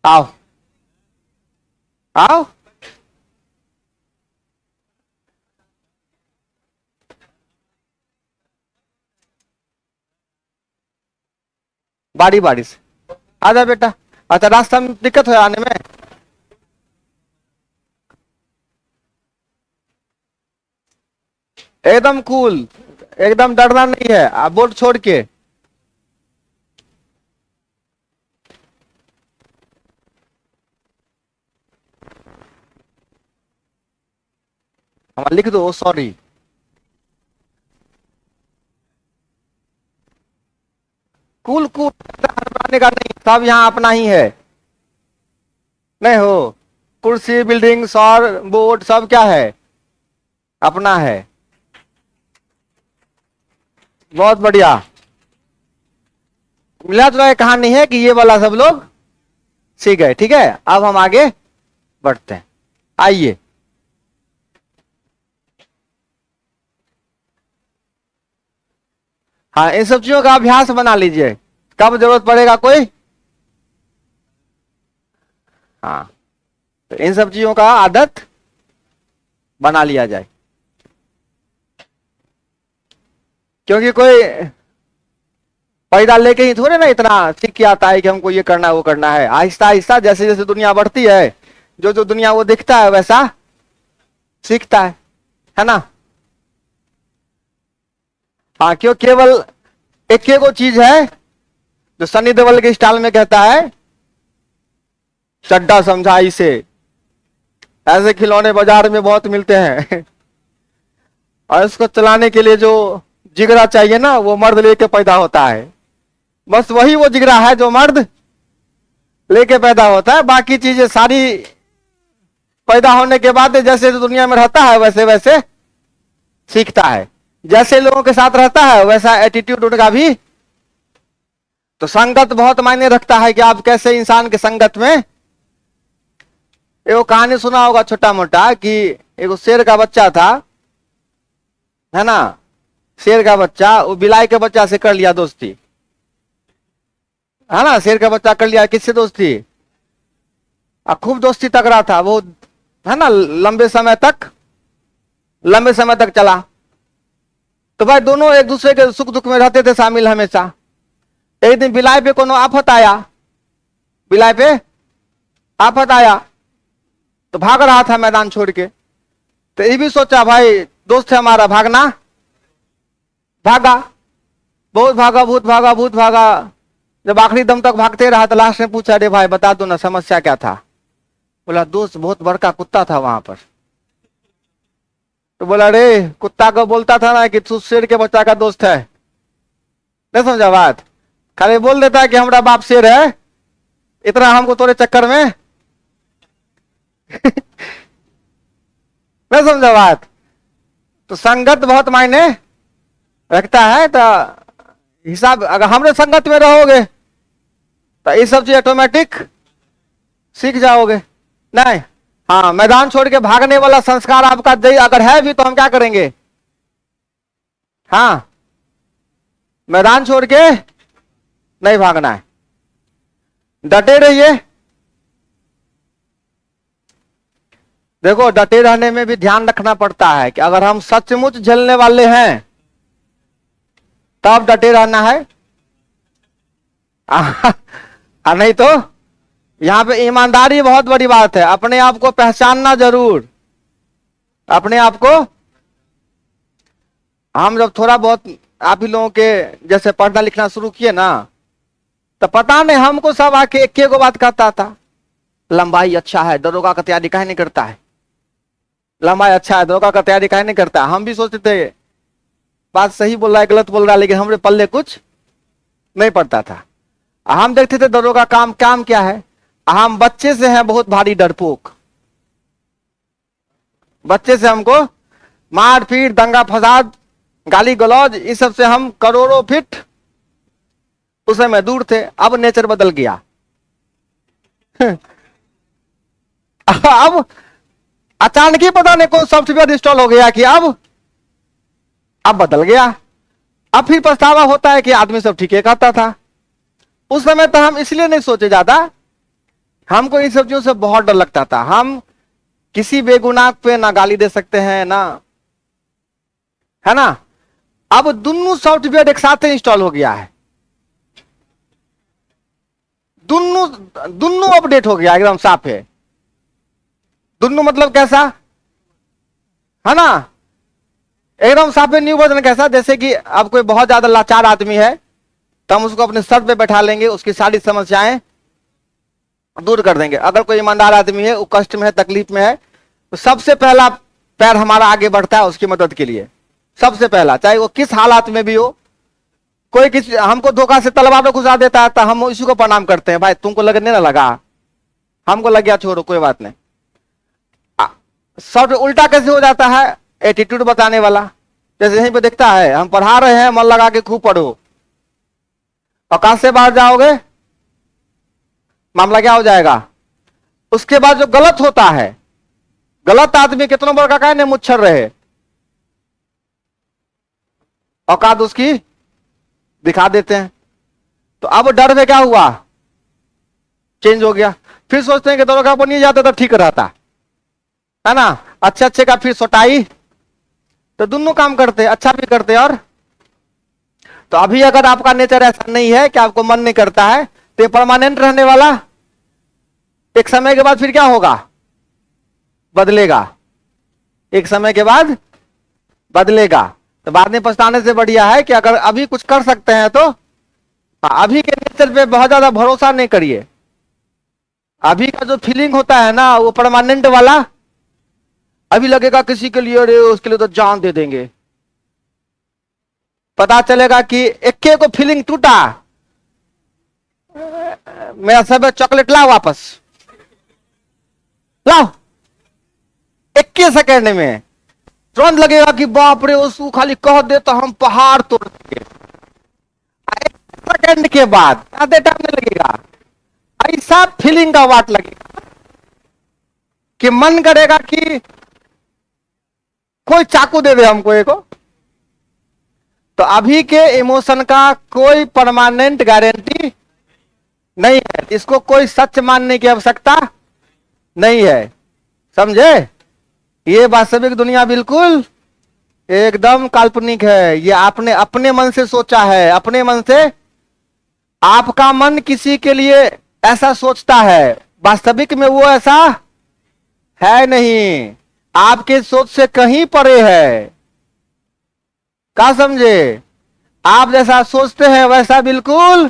आओ आओ। बारी बारी से आ जा बेटा। अच्छा, रास्ता में दिक्कत है आने में? एकदम कूल, एकदम डरना नहीं है। आप बोर्ड छोड़ के हमारा लिख दो, सॉरी। कूल कूल, हरवाने का नहीं, सब यहाँ अपना ही है। नहीं हो, कुर्सी बिल्डिंग सौर बोर्ड सब क्या है? अपना है। बहुत बढ़िया। मिला जुला एक कहानी है कि ये वाला सब लोग सीख गए, ठीक है? अब हम आगे बढ़ते हैं, आइए। हाँ, इन सब चीजों का अभ्यास बना लीजिए, कब जरूरत पड़ेगा कोई। हाँ, तो इन सब चीजों का आदत बना लिया जाए, क्योंकि कोई पैदा लेके ही थोड़े ना इतना सीख के आता है कि हमको ये करना है वो करना है। आहिस्ता आहिस्ता जैसे जैसे दुनिया बढ़ती है, जो जो दुनिया वो दिखता है वैसा सीखता है ना? हाँ, क्यों केवल एक वो चीज है जो सनी देओल के स्टाइल में कहता है, चड्डा समझा इसे। ऐसे खिलौने बाजार में बहुत मिलते हैं और इसको चलाने के लिए जो जिगरा चाहिए ना, वो मर्द लेके पैदा होता है। बस वही वो जिगरा है जो मर्द लेके पैदा होता है। बाकी चीजें सारी पैदा होने के बाद जैसे दुनिया में रहता है वैसे वैसे सीखता है। जैसे लोगों के साथ रहता है वैसा एटीट्यूड उनका भी। तो संगत बहुत मायने रखता है कि आप कैसे इंसान के संगत में। एगो कहानी सुना होगा छोटा मोटा कि एगो शेर का बच्चा था, है ना? शेर का बच्चा वो बिलाई के बच्चा से कर लिया दोस्ती, है ना। शेर का बच्चा कर लिया, किससे दोस्ती, खूब दोस्ती तक रहा था वो, है ना। लंबे समय तक चला। तो भाई दोनों एक दूसरे के सुख दुख में रहते थे शामिल हमेशा। एक दिन बिलाई पे कोनो आफत आया, बिलाई पे आफत आया तो भाग रहा था मैदान छोड़ के। तो ये भी सोचा भाई दोस्त है हमारा, भागना, भागा, बहुत भागा, बहुत भागा, बहुत भागा। जब आखिरी दम तक भागते रहा तो लास्ट में पूछा, अरे भाई बता दो ना समस्या क्या था। बोला दोस्त बहुत बड़का कुत्ता था वहां पर। तो बोला अरे कुत्ता को बोलता था ना कि तू शेर के बच्चा का दोस्त है, नहीं समझा बात। खाली बोल देता है कि हमारा बाप शेर है, इतना हमको तोरे चक्कर में नहीं समझा बात। तो संगत बहुत मायने रखता है। तो हिसाब अगर हमरे संगत में रहोगे तो ये सब चीज ऑटोमेटिक सीख जाओगे। नहीं, हाँ, मैदान छोड़ के भागने वाला संस्कार आपका अगर है भी तो हम क्या करेंगे, हाँ, मैदान छोड़ के नहीं भागना है, डटे रहिए। देखो डटे रहने में भी ध्यान रखना पड़ता है कि अगर हम सचमुच झेलने वाले हैं तब डटे रहना है, नहीं तो यहां पे ईमानदारी बहुत बड़ी बात है। अपने आप को पहचानना जरूर, अपने आप को। हम जब थोड़ा बहुत आप ही लोगों के जैसे पढ़ना लिखना शुरू किए ना, तो पता नहीं हमको सब आके एक को बात कहता था, लंबाई अच्छा है दरोगा का तैयारी काहे नहीं करता है, लंबाई अच्छा है दरोगा का तैयारी काहे नहीं करता। हम भी सोचते थे बात सही बोल रहा है गलत बोल रहा है, लेकिन हमरे पल्ले कुछ नहीं पड़ता था। हम देखते थे दरोगा काम काम क्या है। हम बच्चे से हैं बहुत भारी डरपोक, बच्चे से हमको मार पीट दंगा फसाद गाली गलौज इस सब से हम करोड़ों फीट उस समय दूर थे। अब नेचर बदल गया अब अचानक ही पता नहीं कौन सॉफ्टवेयर इंस्टॉल हो गया कि अब बदल गया। अब फिर पछतावा होता है कि आदमी सब ठीक है कहता था। उस समय तो हम इसलिए नहीं सोचे ज्यादा, हमको इन सब चीजों से बहुत डर लगता था। हम किसी बेगुनाह पे ना गाली दे सकते हैं ना, है ना। अब दोनों सॉफ्टवेयर एक साथ इंस्टॉल हो गया है, दोनों अपडेट हो गया, एकदम साफ है। दोनों मतलब कैसा, है ना, एकदम साफ है। न्यू वर्जन कैसा, जैसे कि अब कोई बहुत ज्यादा लाचार आदमी है तो हम उसको अपने सर पे बैठा लेंगे, उसकी सारी समस्याएं दूर कर देंगे। अगर कोई ईमानदार आदमी है, वो कष्ट में है, तकलीफ में है, तो सबसे पहला पैर हमारा आगे बढ़ता है उसकी मदद के लिए, सबसे पहला, चाहे वो किस हालात में भी हो। कोई किसी हमको धोखा से तलवार में घुसा देता है तो हम इसी को प्रणाम करते हैं, भाई तुमको लगने ना लगा, हमको लग गया छोड़ो कोई बात नहीं। सब उल्टा कैसे हो जाता है, एटीट्यूड बताने वाला। जैसे यहीं पे दिखता है हम पढ़ा रहे हैं, मन लगा के खूब पढ़ो, औकात से बाहर जाओगे मामला क्या हो जाएगा। उसके बाद जो गलत होता है, गलत आदमी कितना बड़का का नहीं मुच्छर रहे, औकात उसकी दिखा देते हैं। तो अब डर में क्या हुआ, चेंज हो गया। फिर सोचते हैं कि दरोगा बन नहीं जाता तो ठीक रहता, है ना। अच्छे अच्छे का फिर सोटाई, तो दोनों काम करते, अच्छा भी करते। और तो अभी अगर आपका नेचर ऐसा नहीं है कि आपको मन नहीं करता है, तो ये परमानेंट रहने वाला, एक समय के बाद फिर क्या होगा, बदलेगा, एक समय के बाद बदलेगा। तो बाद में पछताने से बढ़िया है कि अगर अभी कुछ कर सकते हैं तो अभी के नेचर पे बहुत ज्यादा भरोसा नहीं करिए। अभी का जो फीलिंग होता है ना वो परमानेंट वाला, अभी लगेगा किसी के लिए अरे उसके लिए तो जान दे देंगे, पता चलेगा कि एक को फीलिंग टूटा, मेरा सब चॉकलेट लाओ वापस, लाओ, 21 सेकेंड में तुरंत लगेगा कि बाप रे उसको खाली कह दे तो हम पहाड़ तोड़ देंगे। 1 सेकेंड के बाद ज्यादा टाइम नहीं लगेगा, ऐसा फीलिंग का वाट लगेगा कि मन करेगा कि कोई चाकू दे दे हमको, एको तो अभी के इमोशन का कोई परमानेंट गारंटी नहीं है, इसको कोई सच मानने की आवश्यकता नहीं है, समझे। ये वास्तविक दुनिया बिल्कुल एकदम काल्पनिक है, ये आपने अपने मन से सोचा है, अपने मन से। आपका मन किसी के लिए ऐसा सोचता है, वास्तविक में वो ऐसा है नहीं, आपके सोच से कहीं परे है। क्या समझे, आप जैसा सोचते हैं वैसा बिल्कुल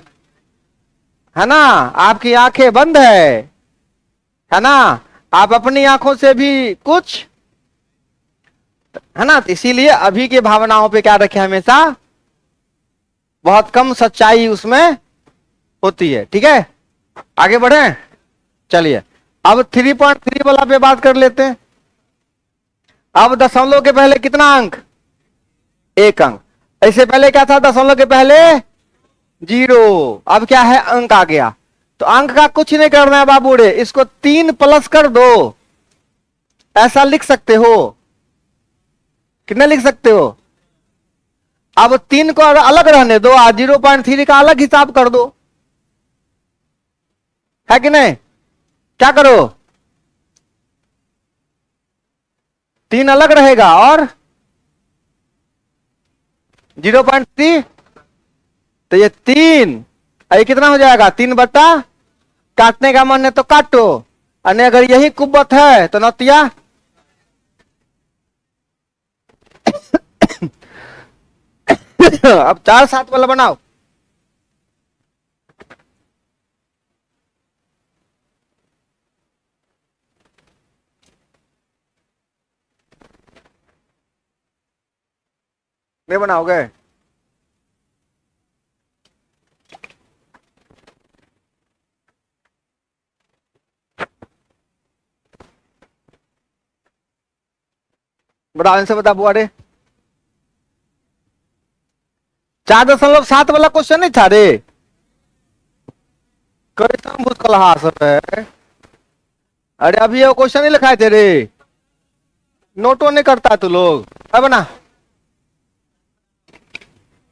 है ना, आपकी आंखें बंद है ना, आप अपनी आंखों से भी कुछ है ना। तो इसीलिए अभी के भावनाओं पे क्या रखे, हमेशा बहुत कम सच्चाई उसमें होती है, ठीक है। आगे बढ़े, चलिए अब 3.3 वाला पे बात कर लेते हैं। अब दशमलव के पहले कितना अंक, 1 अंक। इससे पहले क्या था, दशमलव के पहले 0, अब क्या है, अंक आ गया। तो अंक का कुछ नहीं करना है बाबू रे, इसको 3 प्लस कर दो, ऐसा लिख सकते हो। कितने लिख सकते हो, अब 3 को अलग रहने दो, 0.3 का अलग हिसाब कर दो, है कि नहीं। क्या करो, 3 अलग रहेगा और 0.3, तो ये 3, ये कितना हो जाएगा, 3 बटा, काटने का मन है तो काटो, और अगर यही कुब्बत है तो नौतिया अब 4-7 वाला बनाओ। नहीं बनाओगे, बड़ा आंसर बता बुआ रे। 4.7 वाला क्वेश्चन नहीं था रे, कैसा मुस्कुराहट है। अरे अभी ये क्वेश्चन नहीं लिखाए थे रे, नोटो नहीं करता तू लोग, है बना।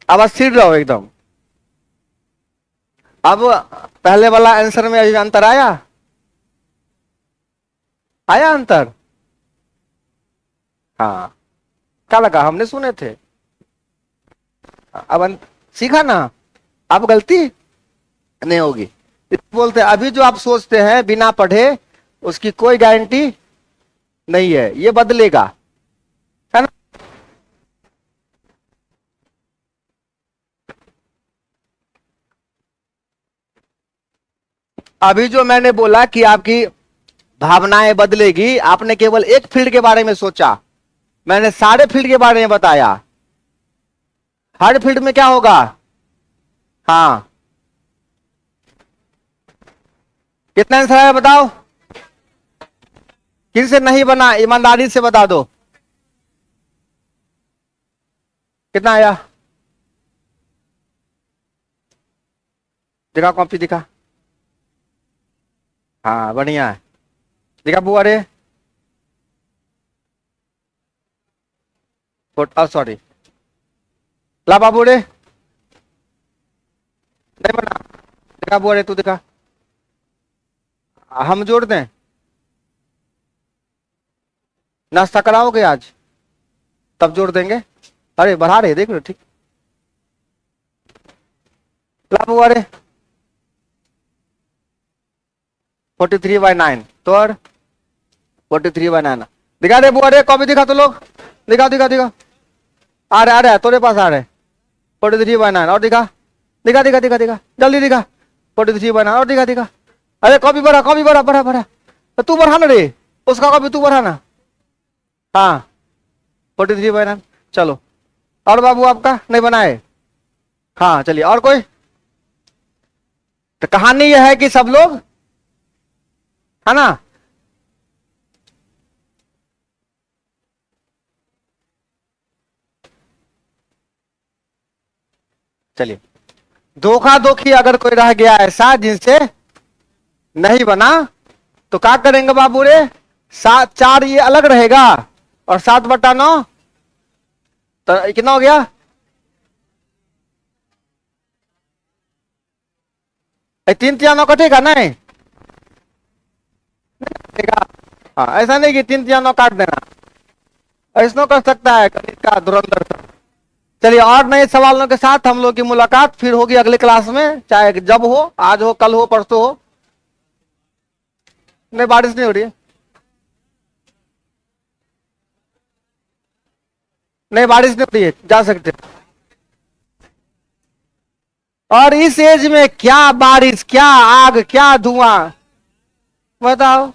अब स्थिर रहो एकदम। अब पहले वाला आंसर में अभी अंतर आया, आया अंतर, हाँ। क्या लगा, हमने सुने थे, अब सीखा ना, अब गलती नहीं होगी। बोलते हैं अभी जो आप सोचते हैं बिना पढ़े, उसकी कोई गारंटी नहीं है, ये बदलेगा, है ना। अभी जो मैंने बोला कि आपकी भावनाएं बदलेगी, आपने केवल एक फील्ड के बारे में सोचा, मैंने सारे फील्ड के बारे में बताया। हर फील्ड में क्या होगा, हाँ। कितना आंसर आया बताओ, किनसे नहीं बना, ईमानदारी से बता दो, कितना आया, दिखा कॉपी दिखा, हाँ बढ़िया है, दिखा बुआ रे, सॉरी, ला बाबू रे, नहीं बना, दिखा बुआ रे, तू दिखा, हम जोड़ दें, नाश्ता कराओगे आज, तब जोड़ देंगे। अरे बढ़ा रहे, देख लो, ठीक, ला बुआ रे, 43/9 तो 43/9 दिखा दे बुआ रे, कॉपी दिखा तो लोग, दिखाओ दिखा दिखा, आ रहा है तेरे पास, आ रहा है 43/9, और दिखा दिखा दिखा दिखा दिखा, जल्दी दिखा 43/9, और दिखा दिखा। अरे कॉपी बढ़ा, कॉपी बढ़ा, बढ़ा बढ़ा, तो तू बढ़ा ना रे, उसका कॉपी तू बढ़ा ना, हाँ 43/9, चलो। और बाबू आपका नहीं बनाए, हाँ चलिए, और कोई। तो कहानी यह है कि सब लोग, है ना, चलिए। धोखा धोखी अगर कोई रह गया ऐसा जिनसे नहीं बना, तो क्या करेंगे बाबू रे, 4 ये अलग रहेगा, और 7/9, तो कितना हो गया, तीन तिया नौ कटेगा नहीं, कटेगा। हाँ, ऐसा नहीं कि तीन तिया नौ काट देना, ऐसा कर सकता है गणित का धुरंधर सर। चलिए, और नए सवालों के साथ हम लोग की मुलाकात फिर होगी अगले क्लास में, चाहे जब हो, आज हो, कल हो, परसों हो। नहीं, बारिश नहीं हो रही है, नहीं बारिश नहीं हो रही है, जा सकते। और इस एज में क्या बारिश, क्या आग, क्या धुआं, बताओ।